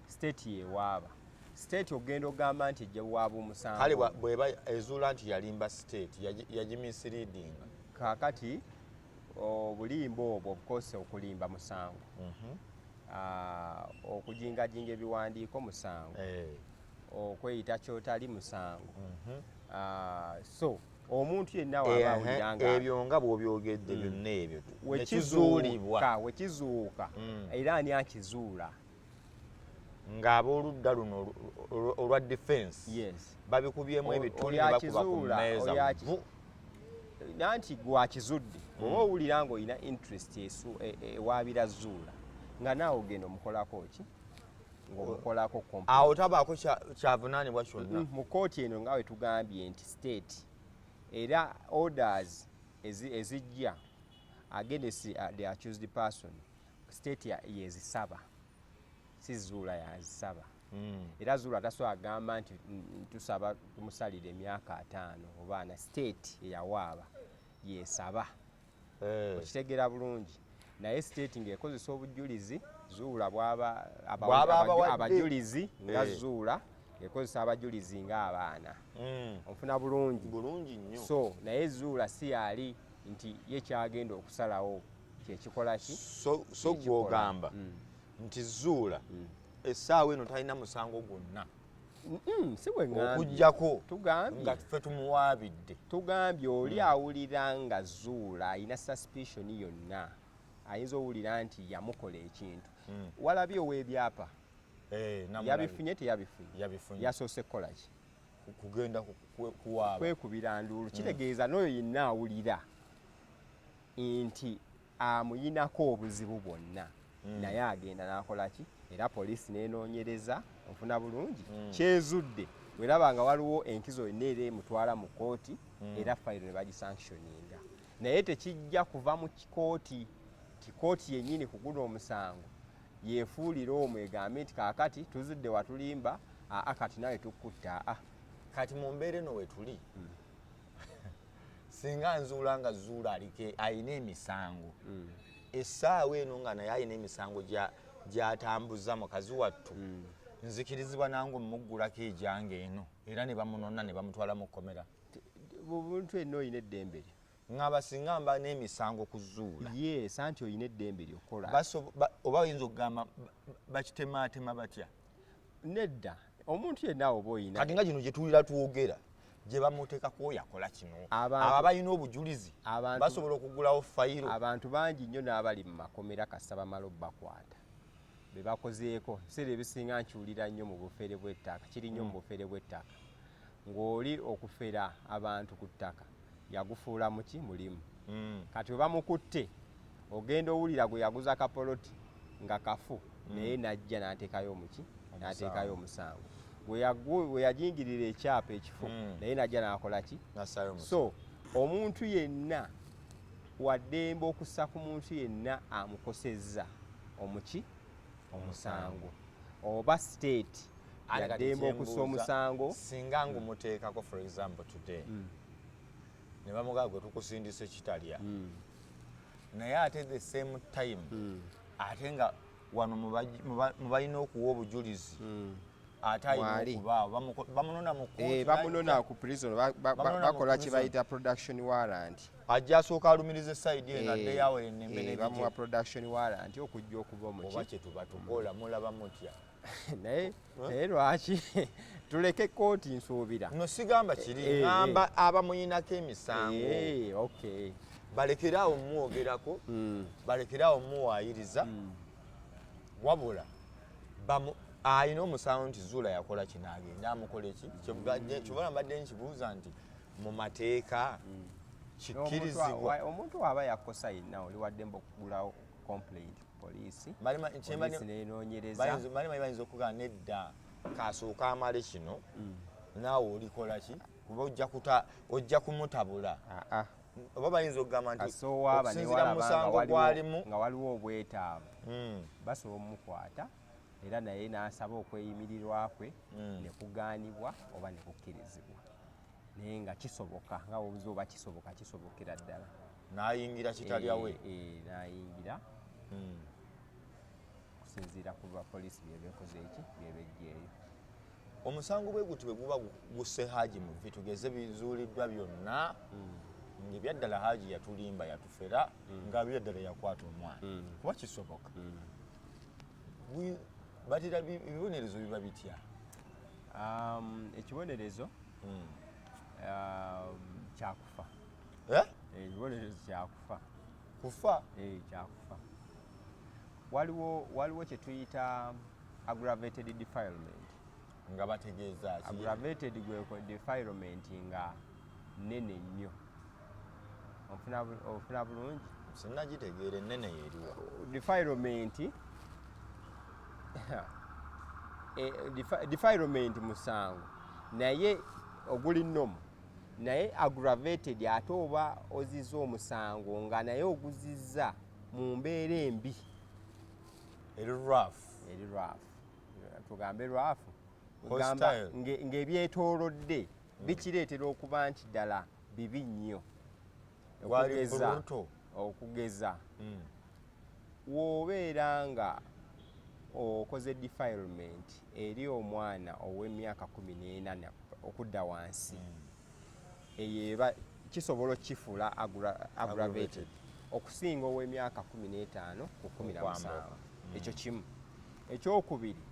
state yewaaba state ogenda ogamba nti ejja buwaaba omusango kale bweba ezuula nti yalimba state yagimisleadinga kaakati obulimba obwo bukose okulimba musango okujingajinga ebiwandiiko musango okweyita kyotali musango so omuntu yenna waba awuliranga ebyo nga bw'obyogedde byonna ebyo wekizuuka era ani akizuula ng'abooludda luno olwa defense babikubyemu ebitundu ne bakuba ku mmeeza nanti gwakizudde oba owulira ng'olina interest ewaabira zuula nga naawe ogenda omukolako ki ng'omukolako awo tabaako kyavunaanibwa kyonna mu kkooti eno nga we tugambye nti state era orders ezijja against the accused person state yezisaba si Zuula yazisaba era Zuula tasobola agamba nti tusaba tumusalire emyaka 5 oba na state eyawaaba yesaba okitegeera bulungi naye state ng'ekozesa obujulizi Zuula bwaba abajulizi nga Zuula ekozesa abajulizi ng'abaana ofuna bulungi nnyo so naye Zuula si yali nti ye kyagenda okusalawo kyekikola ki so gw'ogamba nti Zuula essaawa eno talina musango gwonna si bwe ngambye okuggyako tugambye nga ffe tumuwaabidde tugambye oli awulira nga Zuula alina suspicion yonna ayinza owulira nti yamukola ekintu walabye ow'ebyapa yabifunye teyabifunye yasoose kukola ki kugenda kuwaaba kwekubira nduulu kitegeeza n'oyo yenna awulira nti amuyinako obuzibu bwonna naye agenda n'akola ki era poliisi n'enoonyereza ofuna bulungi kyezudde weraba nga waliwo enkizo yonna era emutwala mu kkooti era fayiro ne bagisanctioninga naye tekijja kuva mu kikooti kikooti yennyini ku guno omusango yeefuulira omwo egambe nti kaakati tuzidde watulimba kati nawe tukutta kati mu mbeera eno we tuli singa nzuula nga Zuula alina emisango essaawa eno nga naye alina emisango gy'atambuza mukazi wattu nzikirizibwa nange omuggulako egyange eno era ne bamunona ne bamutwala mu kkomera buntu enna olina eddembe lyo ngamba singa mba n'emisango ku Zuula yes anti olina eddembe ly'okola oba oyinza okugamba bakitemaatema batya nedda omuntu yenna oba oyina kati nga gino gye tuwulira twogera gye bamuteekako yakola kino abo balina obujulizi basobola okugulawo fayiro abantu bangi nnyo n'abali mu makomera kasita bamala obbakwata be bakozeeko biseera ebisinga nkiwulira nnyo mu bufere bw'ettaka kiri nnyo mu bufere bw'ettaka ng'oli okufera abantu ku ttaka yagufuula muki mulimu kati we bamukutte ogenda owulira gwe yaguza kapoloti nga kafu naye najja n'ateekayo muki n'ateekayo omusango we yajingirira ekyapa ekifu naye najja n'akola ki so omuntu yenna waddembe okussa ku muntu yenna amukosezza omuki omusango oba state yaddembe okussa omusango singa ngumuteekako for example today ne bamugaa gwe tukusindise kitalya naye ate the same time ate nga wano mubalina okuwa obujulizi ate bamunona mu kkooti bamunona ku prison bakola kye bayita production warrant ajja asooka alumiriza esayidi eno addeyo ennembe bamuwa production warrant okujja okuba omuki oba kye tuba tukola mulaba mutya naye lwaki tuleke kkooti nsuubira no sigamba kiri ngamba abamuyinako emisango balekeraawo mumwogerako balekeraawo mumuwaayiriza wabula ayina omusango nti Zuula yakola kino agenda amukola eki kyobala mbadde nkibuuza nti mu mateeka kikkirizibwa omuntu waaba yakosa yenna oli waddembe okugulawo complaint poliisi nenoonyereza bayinza okugamba nedda kasooka amale kino naawe olikola ki kuba ojja kumutabula oba bayinza okugamba nti okusinziira mu musango gwalimu nga waliwo obwetaavu basobola omukwata era naye n'asaba okweyimirirwa kwe ne kugaanibwa oba ne kukkirizibwa naye nga kisoboka nga obuzi oba kisobokera ddala n'ayingira kitalyawe n'ayingira okusinziira ku bapoliisi byebekoze eki byebejjeeyo omusango bwe guti bwe guba gusse Hajji mu bye tugeze bizuuliddwa byonna ng'ebyaddala Hajji yatulimba yatufera nga byaddala yakwata omwana kuba kisoboka batira ebibonerezo biba bitya ekibonerezo kyakufa ekibonerezo kyakufa kufa kyakufa waliwo kye tuyita aggravated defilement nga bategeeza ki aggravated defilement nga nene nnyo ofuna bulungi sinnagitegeera ennene yeeriwa defilement defilement musango naye oguli nnomu naye aggravated ate oba oziza omusango nga naye oguzizza mu mbeera embi eri rough tugambe rwafu ng'ebyetoolodde bikireetera okuba nti ddala bibi nnyo okugeza w'obeera nga okoze defilement eri omwana ow'emyaka 14 okudda wansi eyo kisobola okukifuula aggravated okusinga ow'emyaka 15 ku 17 ekyo kimu. Ekyokubiri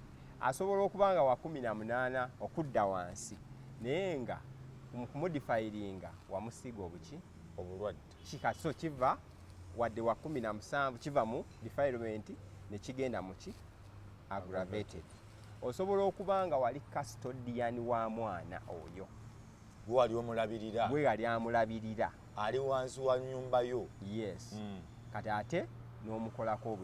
asobola okuba nga wa 18 okudda wansi naye nga kumudifayiringa wamusiga obulwadde kikati so kiva wadde wa 17 kiva mu defilement ne kigenda mu ki aggravated. Osobola okuba nga wali custodian wa mwana oyo gwe yali amulabirira ali wansi wa nnyumba yo, yes kati ate n'omukolako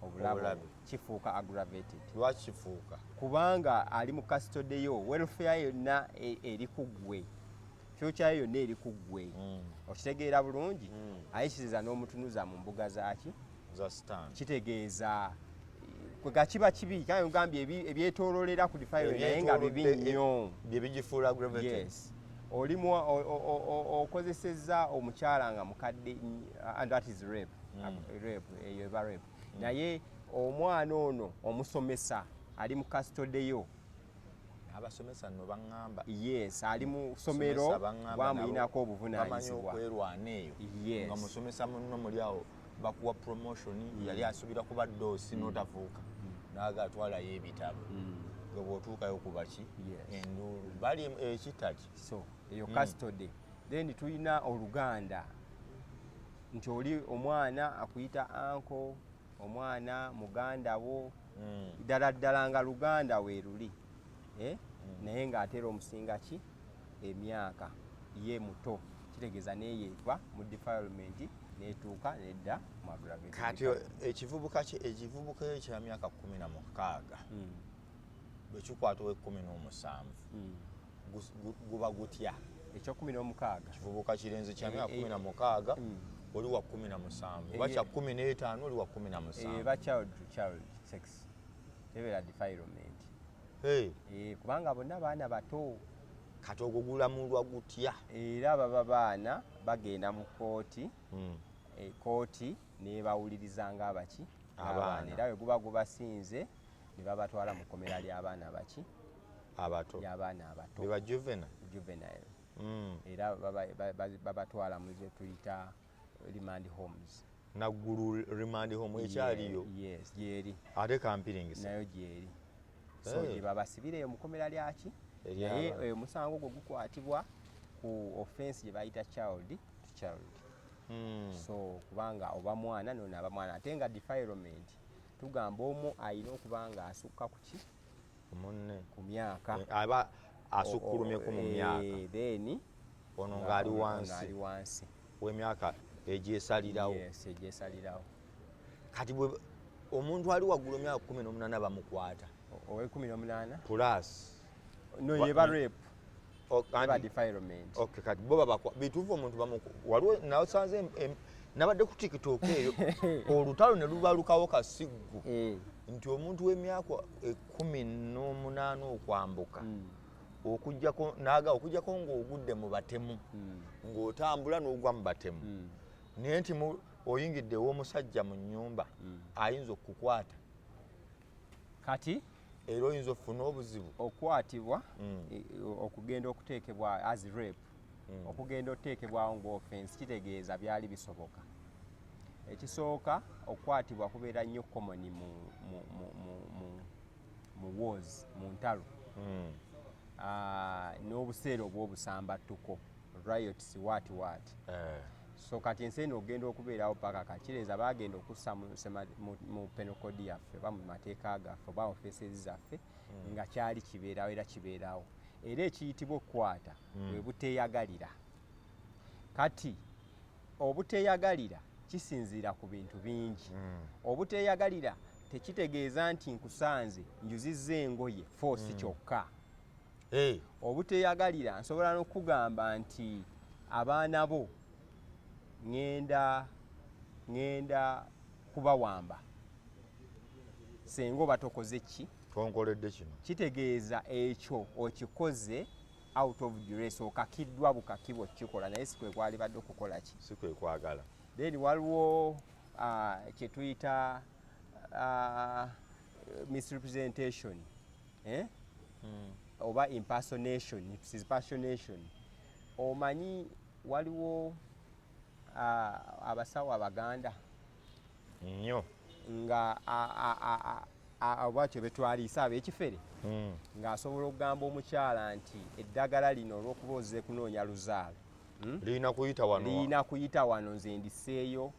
obulabe kifuuka aggravated. Lwaki kifuuka? Kubanga ali mu custody yo, welfare yonna eri ku ggwe, future yonna eri ku ggwe. Okitegeera bulungi? Ayikiriza n'omutunuza mu mbuga zaki za stand. Kitegeeza kwega kiba kibi kale ngambye ebyetoololera ku defilement naye nga bibi nnyo bye bigifuula aggravated. Yes. Olimu okozesezza omukyala nga mukadde and that is rape. Eyo eba rape. Naye omwana ono omusomesa ali mu custody yo. Abasomesa nno baŋŋamba. Yes, ali mu ssomero bwamuyinako obuvunaanyizibwa. Bamanyi okwerwana eyo. Yes. Nga musomesa munno muli awo bakuwa promotion yali asubira kuba ddoosi n'otafuuka naaga atwalayo ebitabo nga bw'otuukayo ku baki enduulu bali ekitaki. So eyo custody. Then tulina oluganda nti oli omwana akuyita anko, omwana muganda wo ddala nga luganda weeruli naye ng'atera omusinga ki emyaka ye muto, kitegeeza neyeeva mu defilement netuuka nedda mu aggravated. Kati ekivubuka ekya myaka 16 bwe kikwata owe-17 guba gutya? Ekyo-16 kivubuka kirenze kya myaka 16 oli wa 17 oba kya 15 oli wa 17 eba child sex ebeera defilement. Kubanga bonna baana bato. Kati ogwo gulamulwa gutya? Era baba baana bagenda mu kkooti, kkooti nebawuliriza nga abaki abaana, era bwe guba gubasinze ne babatwala mu kkomera ly'abaana abaki abato, ly'abaana abato beba juvenile. Era babatwala mu ze tuyita remand homes. Naggulu remand home ekyaliyo? Yes, gyeri. Ate kampiringisa nayo gyeri. So gye babasibireyo mu kkomera lyaki naye omusango gwe gukwatibwa ku offense gye bayita child to child. So kubanga oba mwana nona aba mwana ate nga defilement tugamba omu ayina okuba nga asukka ku ki munne ku myaka aba asukkulumyeko mu myaka then ono ng'ali wansi w'emyaka egyesalirawo. Yes, egyesalirawo. Kati bwe omuntu ali waggulu emyaka 18 bamukwata owe-18 plus no yeba rape eba defilement. Okay, kati bo baba bituufu omuntu waliwo nasanze nabadde ku TikTok eyo olutalo ne lubalukawo kasiggu nti omuntu w'emyaka 18 okwambuka okujjako ng'ogudde mu batemu ng'otambula n'ogwa mu batemu naye nti oyingidde ew'omusajja mu nnyumba ayinza okukukwata kati era oyinza okufuna obuzibu okukwatibwa okugenda okuteekebwa as rape okugenda okuteekebwawo ng'offense kitegeeza byali bisoboka. Ekisooka okukwatibwa kubeera nnyo common mu wars mu ntalo n'obuseera obw'obusambattuko riots what so kati ensi eno ogenda okubeerawo paka kakireza bagenda okussa mu penal code yaffe oba mu mateeka gaffe oba offenses zaffe nga kyali kibeerawo era kibeerawo era ekiyitibwa okukwata bwe buteeyagalira. Kati obuteeyagalira kisinziira ku bintu bingi. Obuteeyagalira tekitegeeza nti nkusanze njuzizza engoye force kyokka. Obuteyagalira nsobola n'okugamba nti abaana bo ngenda kubawamba senga oba tokoze ki tonkoledde kino, kitegeeza ekyo okikoze out of duress, okakiddwa bukaki bw'okikola naye si kwe kwali badde okukola ki, si kwe kwagala. Then waliwo kye tuyita misrepresentation oba impersonation. Omanyi waliwo abasawo Abaganda nnyo nga bwatyo betwaliisa ab'ekifere ng'asobola okugamba omukyala nti eddagala lino olw'okuba ozze kunoonya luzaalo lirina kuyita wano nze ndiseeyo.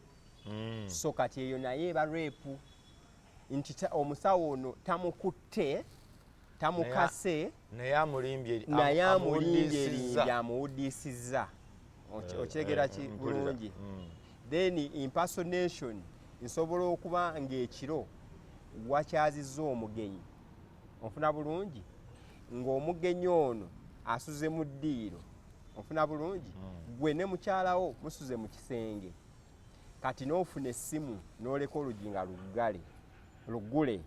So kati eyo naye eba reepu nti omusawo ono tamukutte tamukase naye amulimbye amuwuddisizza. Okyegerera ki bulungi. Then impersonation nsobola okuba ng'ekiro wakyazizza omugenyi, onfuna bulungi, ng'omugenyi ono asuze mu ddiiro, onfuna bulungi, gwe ne mukyalawo musuze mu kisenge, kati n'ofuna essimu n'oleka oluggi nga luggule.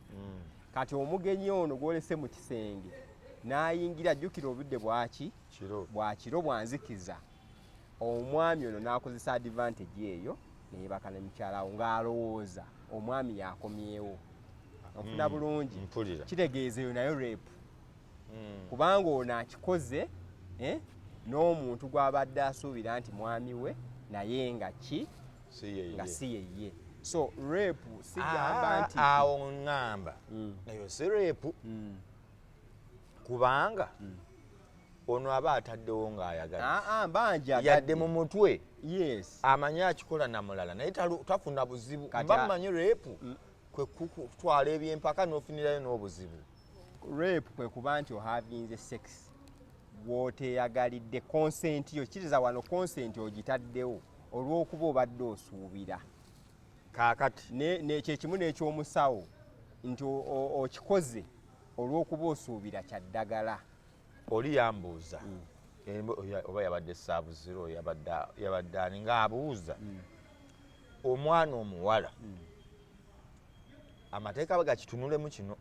Kati omugenyi ono gw'olese mu kisenge n'ayingira, jjukira obudde bwakiro bwanzikiza, omwami ono n'akozesa advantage eyo neyebaka ne mukyalawo ng'alowooza omwami yakomyewo. Onfuna bulungi, kitegeeza eyo nayo reepu kubanga ono akikoze n'omuntu gw'abadde asuubira nti mwami we naye nga si yeye. So reepu sigamba nti awo ŋŋamba eyo si reepu kubanga ono aba ataddewo ng'ayagala yadde mu mutwe amanye akikola namulala naye tafuna buzibu. Mba mmanyi reepu kwe kutwala ebyempaka n'ofunirayo n'obuzibu. Reepu kwe kuba nti ohavinze sex gw'oteyagalidde, consent yo kiriza wano consent ogitaddewo olw'okuba obadde osuubira. Kaakati kyekimu n'ekyomusawo nti okikoze olw'okuba osuubira kyaddagala. Oli yambuuza oba yabadde saabuziro yabadde ani ng'abuuza omwana omuwala amateeka bagakitunulemu kino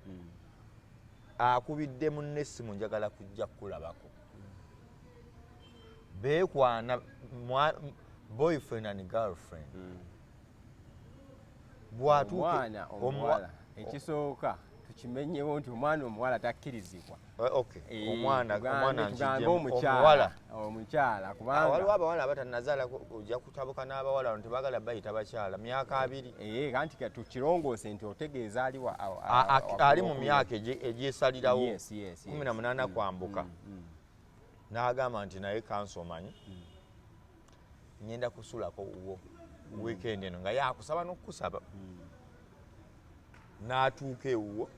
akubidde munne essimu njagala kujja kukulabako beekwana boyfriend and girlfriend omwana omuwala ekisooka tukimenyewo nti omwana omuwala takkirizibwa. Omukyala kubanga waliwo abawala abatannazaala ojja kutabuka n'abawala bano tebaagala bayita bakyala myaka 2 kanti tukirongoose nti otegeeza ali mu myaka egyesalirawo 18 kwambuka n'agamba nti naye kansi omanyi ngenda kusulako wo weekend eno nga yakusaba n'okukusaba n'atuuka ewuwo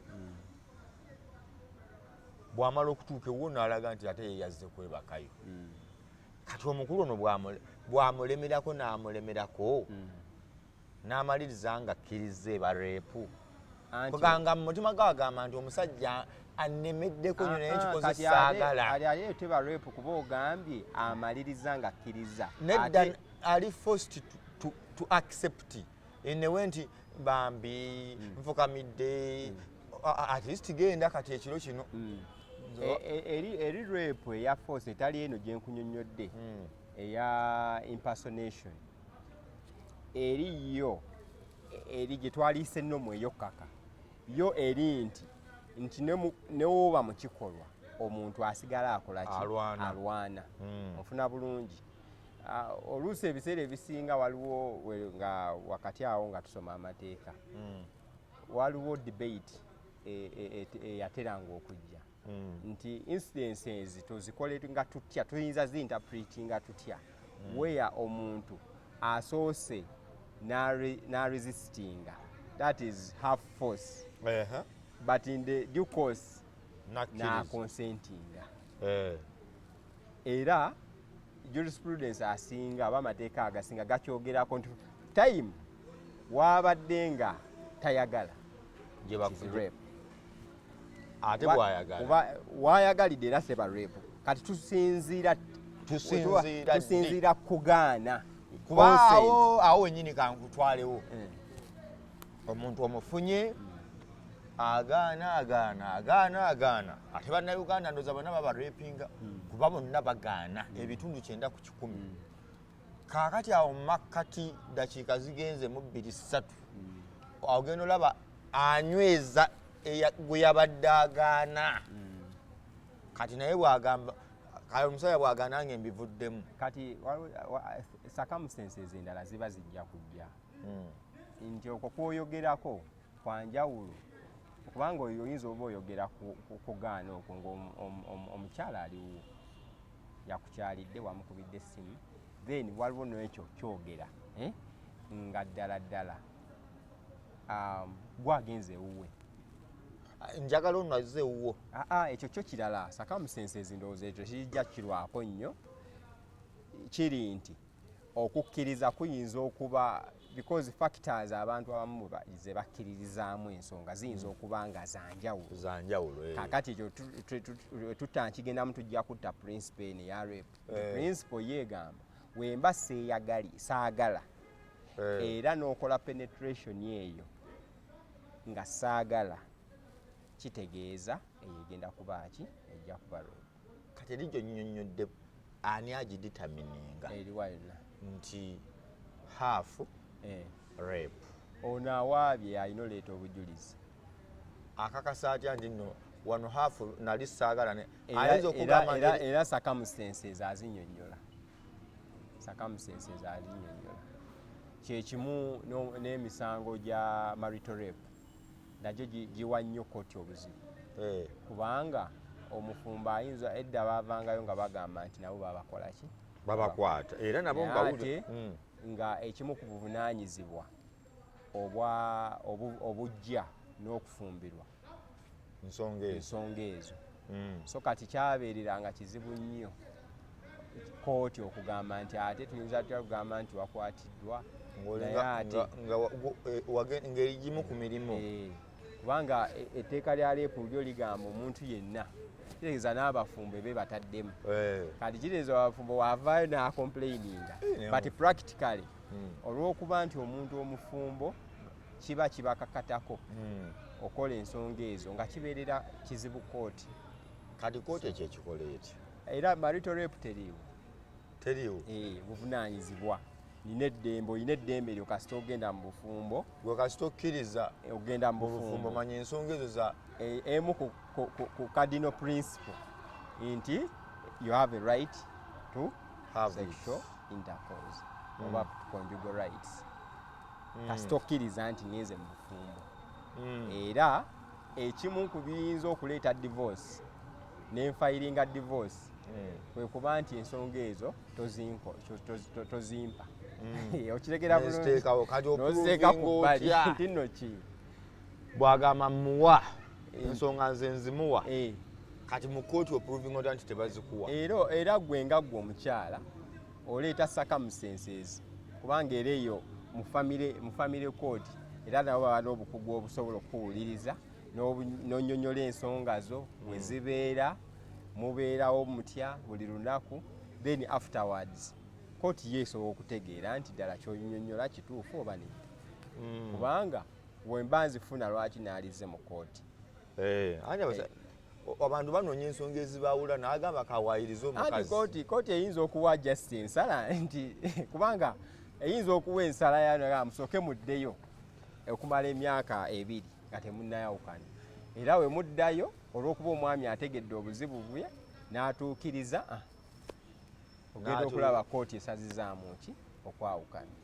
bw'amala okutuuka ewuwo n'alaga nti ate ye yazze kwebakayo. Kati omukulu ono bw'amulemerako n'amulemerako n'amaliriza nga akkiriza eba reepu kuganga mu mutima gwe agamba nti omusajja annemeddeko nyo naye nkikoze saagala. Ali teba reepu kuba ogambye amaliriza nga akkiriza. Nedda ali forced to accept enewe nti bambi nfukamidde at least genda kati ekiro kino. Eri reepu eya force etali eno gye nkunyonnyodde eya impersonation eriyo eri gye twaliise ennomu eyokkaka yo eri nti newoba mu kikolwa omuntu asigala akola ki alwana. Ofuna bulungi. Oluusi ebiseera ebisinga waliwo nga wakati awo nga tusoma amateeka waliwo debate eyateranga okujja nti incidences tuzikole nga tutya, tuyinza zinterpretinga tutya where omuntu asoose resistinga, that is half force but in the due course consentinga. Era jurisprudence asinga aba amateeka agasinga gakyogerako nti time wabadde nga tayagala gye bakufudde rape. ate bw'ayagala Kuba waayagalidde era seba rape. Kati tusinziira kugaana kuba awo wennyini kankutwalewo omuntu omufunye agaana ate bannayuganda ndoza bonna babarepinga kuba bonna bagaana ebitundu 9 ku 10 kaakati awo makkati dakiika zigenze mu 2-3 ogenda olaba anyweza gwe yabadde agaana kati naye bwagamba kale omusajja bwagaana nga embivuddemu kati circumstances endala ziba zijja kujja nti okwo kwoyogerako kwanjawulo kubanga oyinza oba oyogera kugaana okwo ng'omukyala aliwo yakukyalidde wamukubidde essimu then waliwo n'ekyo kyogera nga ddala gwagenze ewuwe njagala onaze ewuwo ekyo kyo kirala circumstances ndowooza ekyo kijja kirwako nnyo kiri nti okukkiriza kuyinza okuba because factors abantu abamu ze bakkiririzaamu ensonga ziyinza okuba nga zanjawulo kakati ekyo tutakigendamu tujja kutta principle eno eya rape principle yeegamba wemba saagala era n'okola penetration eyo nga saagala kitegeeza egenda kubaki ejja kuba rape kati eri gyo nnyonnyodde ani agiditamininga eriwa yonna nti half rape ono awaabye alina oleeta obujulizi akakasa atya nti nno wano half nali saagala era circumstances azinnyonnyola kyekimu n'emisango gya marital rape nagyo giwa nnyo kkooti obuzibu kubanga omufumbo ayinza edda baavangayo nga bagamba nti nabo babakolaki babakwata era nabo nga ekimu ku buvunaanyizibwa obujja n'okufumbirwa ensonga ezo so kati kyabeerera nga kizibu nnyo kkooti okugamba nti ate tuyinza tutya kugamba nti wakwatiddwa ng'erigimu ku mirimu kubanga etteeka lya leepu lyo ligamba omuntu yenna kitegeeza n'abafumbo be bataddemu kati kitegeeza abafumbo waavaayo n'acomplaininga but practically olw'okuba nti omuntu omufumbo kiba kibakakatako okola ensonga ezo nga kibeerera kizibu kkooti kati kkooti ekyo ekikola etya era marital rape teriiwo buvunaanyizibwa olina eddembe eryo kasita ogenda mu bufumbo gwe kasita okkiriza ogenda mu bufumbo manya ensonga ezo za emu ku cardinal principle nti you have a right to sexual intercourse oba conjugal rights kasita okkiriza nti ngenze mu bufumbo era ekimu ku biyinza okuleeta divorce n'enfayiringa divorce kwe kuba nti ensonga ezo tozimpa okiregera bulungi ku bbali nti nno ki bwagamba muwa ensonga nze nzimuwa kati mu kkooti oproving ota nti tebazikuwa era gwe nga gwe omukyala oleeta circumstances kubanga era eyo mu family court era nabo baba n'obukugu obusobola okuwuliriza n'onnyonnyola ensonga zo bwe zibeera mubeerawo mutya buli lunaku then afterwards kkooti yeesobola okutegeera nti ddala ky'onnyonnyola kituufu oba nedda kubanga wemba nzifuna lwaki naalize mu kkooti abantu banoonya ensonga ezibaawula n'agamba kawaayiriza omukazi kkooti eyinza okuwa just ensala nti kubanga eyinza okuwa ensala yaga musooke muddeyo okumala emyaka 2 nga temunnayawukana era we muddayo olw'okuba omwami ategedde obuzibu bwe n'atuukiriza ogenda okulaba kkooti esazizaamu ki okwawukana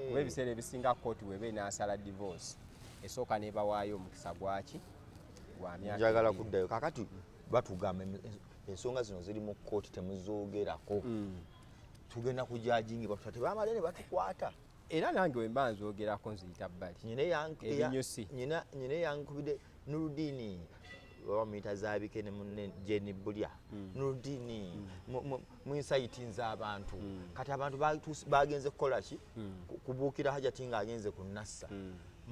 kuba ebiseera ebisinga kkooti weba enaasala divorce esooka nebawaayo omukisa gwaki gwa myaka njagala kuddayo kakati batugamba ensonga zino ziri mu kkooti temuzoogerako tugenda kujajingibwa tuta tebamale ne batukwata era nange wemba nzoogerako nziyita bbali ebinyusi nyina yankubide Nuruddini wamuyita zaabike ne munne Jeni Bulya Nuruddini mwisayitinza abantu kati abantu bagenze kukola ki kubuukira Hajji nga agenze ku Nassa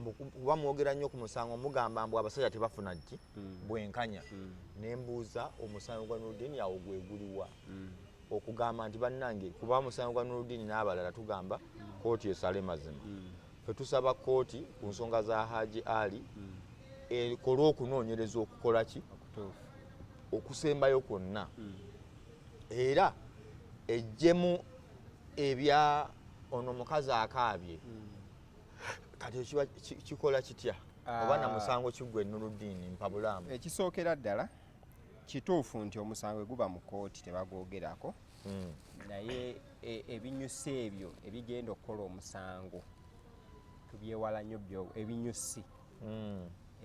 kuba mwogera nnyo ku musango mugamba mbu abasajja tebafuna ki bwenkanya nembuuza omusango gwa Nuruddin awo gwe guliwa okugamba nti bannange kuba omusango gwa Nuruddin n'abalala tugamba kkooti esale mazima fe tusaba kkooti ku nsonga za Hajji Ali ekole okunoonyereza okukola ki okusembayo kwonna era ejjemu ebya ono mukazi akaabye kati ekiba kikola kitya oba na musango kiggwe Nuruddin mpabulamu ekisookera ddala kituufu nti omusango guba mu kkooti tebagwogerako naye ebinyusi ebyo ebigenda okukola omusango tubyewala nnyo ebinyusi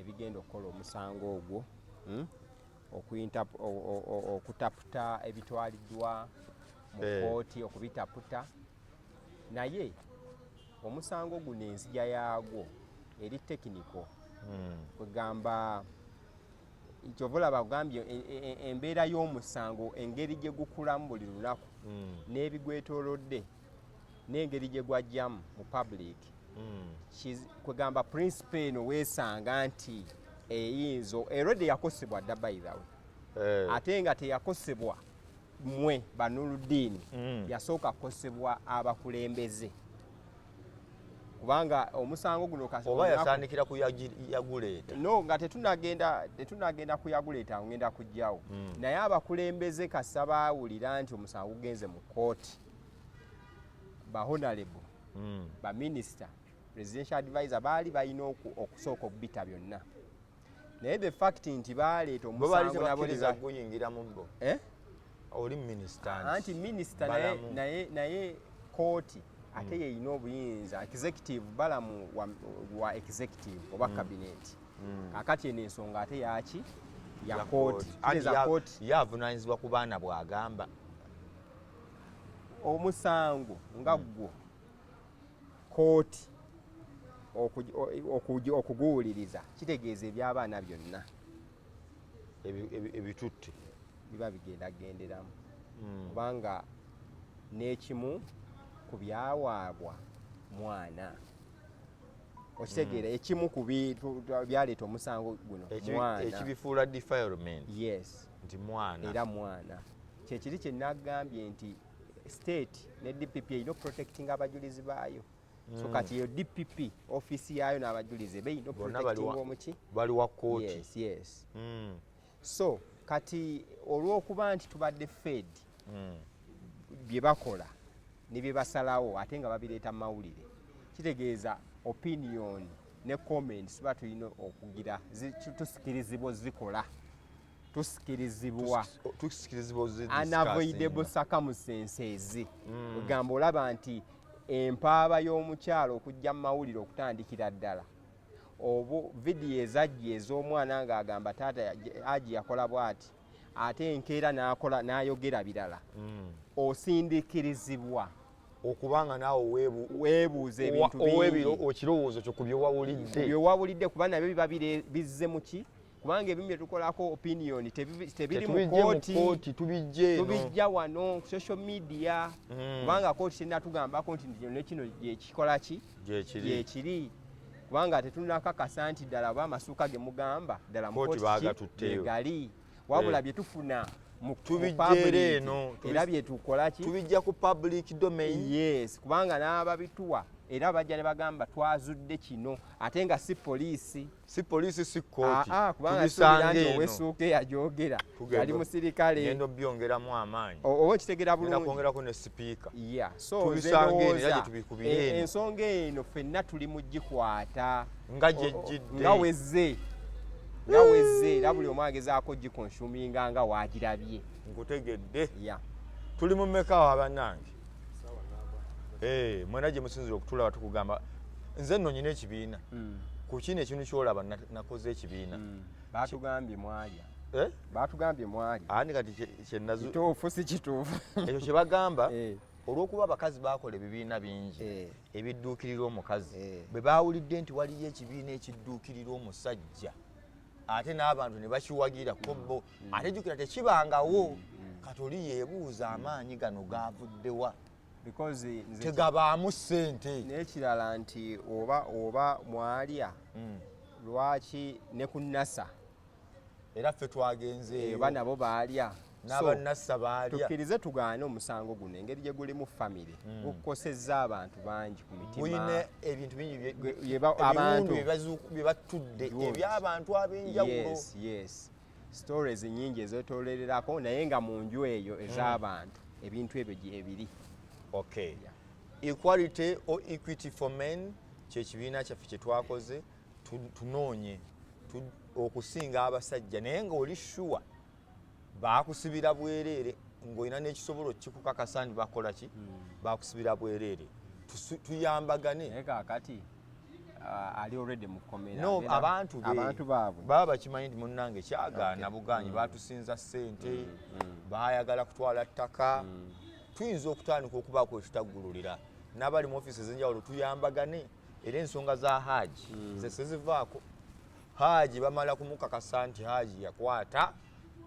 ebigenda okukola omusango ogwo okutaputa ebitwaliddwa mu kkooti okubitaputa naye omusango guno enzija yaagwo eri tekiniko kwegamba kyova bagambye embeera y'omusango engeri gye gukulamu buli lunaku n'ebigwetoolodde n'engeri gye gwajjamu mu public kwegamba principe eno weesanga nti eyinza erode yakosebwa dda by the way ate nga teyakosebwa mmwe ba Nuruddin yasooka kukosebwa abakulembeze kubanga omusango guno oba yasandikira ku yaguleeta no nga tetunagenda ku yaguleeta ngenda kujjawo naye abakulembeze kasa baawulira nti omusango gugenze mu kkooti ba honorable ba minister presidential advisor baali balina okusooka okubita byonna naye the fact nti baaleeta omusango naboliza guyingira mu bo oli minister anti minister naye kkooti ate yeyina obuyinza executive balamu wa executive oba cabinet kakati eno ensonga ate yaki ya kkooti yavunanyizibwa ku baana bw'agamba omusango nga gwo kkooti okuguwuliriza kitegeeza eby'abaana byonna ebitutte biba bigendagenderamu kubanga n'ekimu ku byawaabwa mwana okitegeera ekimu ku byaleeta omusango guno mwana ekibifuula defilement yes nti mwana era mwana kyekiri kye nagambye nti state ne DPP erina protecting abajulizi baayo so kati eyo DPP office yaayo n'abajulizi beeyina protecting omuki bali wa kkooti yes so kati olw'okuba nti tubadde fed bye bakola ne bye basalawo ate nga babireeta mu mawulire kitegeeza opinion ne comments ba tulina okugira tusikirizibwa zikola tusikirizibwa unavoidable circumstances ogamba olaba nti empaaba y'omukyalo okujja mu mawulire okutandikira ddala obo vidiyo ezajja ez'omwana ng'agamba taata Hajji yakola bw'ati ate enkeera n'ayogera birala osindikirizibwa okubanga naawe weebuuza ebintu bingi ekirowoozo kyo ku byewawulidde kuba nabyo biba bizze mu ki kubanga ebimu bye tukolako opinion tebiri mu kkooti tubijja wano social media kubanga kkooti tenatugambako nti kino gyekikola ki gyekiri kubanga tetunakakasa nti ddala oba amasuuka ge mugamba ddala mu kkooti egali wabula bye tufuna tubijjeera eno era bye tukola ki tubijja ku public domain yes kubanga n'ababituwa era bajja ne bagamba twazudde kino ate nga si poliisi si kkooti kubanga suubira nti ow'essuuka eyajogera yali musirikale ngendo byongeramu amaanyi oba okitegera bulungi kwongerako ne sipiika tubisanga eno era gye tubikubira eno ensonga eno ffenna tuli mu gikwata nga gyejjidde nga wezze era buli omu agezaako gikonsuminga nga waagirabye nkutegedde tuli mu mmeka bannange mwena gye musinzira okutulaba tukugamba nze nno nyina ekibiina ku kino ekintu kyolaba nakoze ekibiina batugambye mwalya ani kati kituufu si kituufu ekyo kye bagamba olw'okuba abakazi bakola ebibiina bingi ebidduukirira omukazi bwe baawulidde nti waliyo ekibiina ekidduukirira omusajja ate n'abantu ne bakiwagira kobbo ate jjukira tekibangawo kati oli yeebuuza amaanyi gano gaavuddewa because tegabaamu ssente. N'ekirala nti oba mwalya lwaki ne ku NASA era ffe twagenzeeyo oba nabo baalya n'abannassa baalya. tukkirize tugaane omusango guno engeri gye guli mu famire gukosezza abantu bangi ku mitima. Gulina ebintu bingi abantu bye batudde eby'abantu ab'enjawulo. Yes. Stories nyingi ezetoolererako naye nga mu nju eyo ez'abantu ebintu ebyo gyebiri. Okay. Equality or equity for men kyekibiina kyaffe kye twakoze tunoonye okusinga abasajja naye ng'oli sure baakusibira bwereere ng'olina n'ekisobolo kikukakasa nti bakola ki baakusibira bwereere tuyambagane. Naye kaakati ali already mu kkomera. No, abantu baabwe baba bakimanyi nti munnange kyagaana buganyi baatusinza ssente baayagala kutwala ttaka. Tuyinza okutandika okubaako ekitaggululira n'abali mu ofiisi ez'enjawulo tuyambagane era ensonga za Hajji ze sezivaako. Hajji bamala kumukakasa nti Hajji yakwata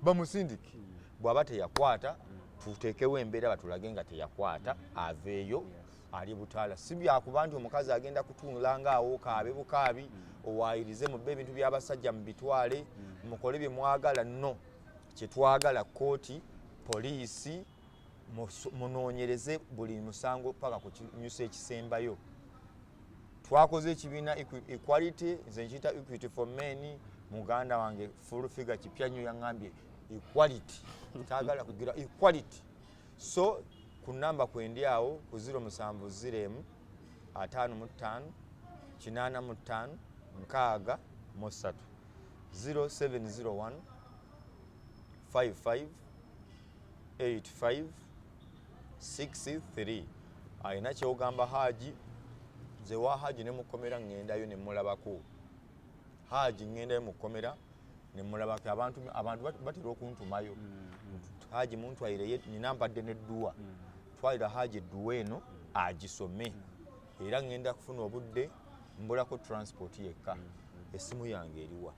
bamusindike, bw'aba teyakwata tuteekewo embeera batulage nga teyakwata aveeyo ali butaala. Si byakuba nti omukazi agenda kutunula ngaawo kaabe bukaabi owaayirize mubbe ebintu by'abasajja mu bitwale mukole bye mwagala. No, kye twagala kkooti poliisi munoonyereze buli musango paka ku kinyusa ekisembayo. Twakoze ekibiina equality, nze nkiyita equity for men. Muganda wange full figure kipya nnyo yaŋŋambye equality, taagala kugira equality. So ku namba kwendi awo ku 070 55 85 63 0701 55 85 63. Ayina kyogamba Hajji, nze wa Hajji ne mukomera ŋŋendayo ne mulabako. Hajji ŋŋendayo mu kkomera ne mulabako. Abantu batera okuntumayo. Hajji muntwalire nina mpadde n'edduwa. Twalira Hajji edduwa eno agisome era ŋŋenda kufuna obudde mbulako transport yekka. Essimu yange eriwa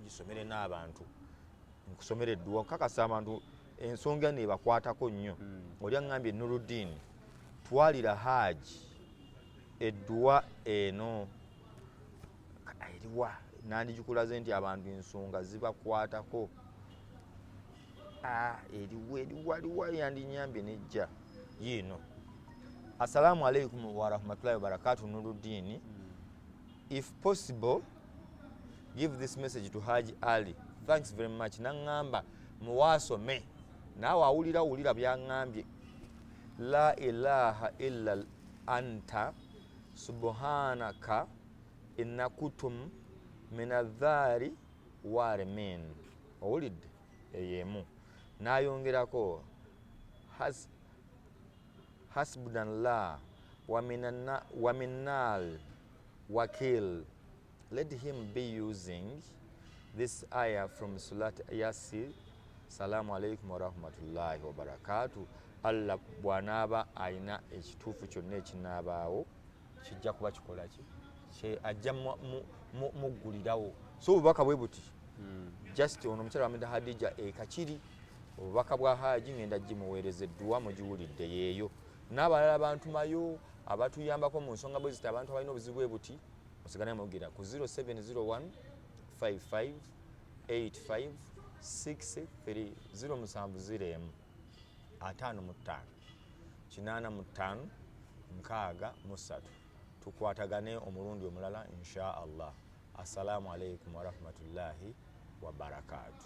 gisomere n'abantu nkusomera edduwa nkakasa abantu ensonga nebakwatako nnyo. Oli aŋŋambye Nuruddin twalira Hajji edduwa eno eriwa nandigikulaze nti abantu ensonga zibakwatako. Eriwa yandinyambye nejja yiino. Assalamu alaikum wa rahmatullahi wa barakatuh. Nuruddin, if possible give this message to Hajji Ali. Thanks very much. Naŋŋamba muwaasome naawe awulira byaŋŋambye. La ilaha illa anta subhanaka inna kutum minadhari warimin. Owulidde eyemu n'ayongerako hasbunallah wa minnal wakil. Let him be using this ayah from Surat Yasin. Salamu alaikum wa rahmatullahi wa barakatuh. Allah bw'anaaba ayina ekituufu kyonna ekinaabaawo kijja kuba kikola ki ajja muggulirawo. So obubaka bwe buti just ono omukyala wameda Hadija ekakiri obubaka bwa Hajji ngenda gimuweereza edduwa mugiwulidde yeeyo. N'abalala bantumayo abatuyambako mu nsonga bwe ziti abantu abalina obuzibu bwe buti musigane mugira ku 0701 55 85 63 070 55 85 63. Tukwatagane omulundi omulala insha Allah. Assalamu alaikum wa rahmatullahi wa barakatuh.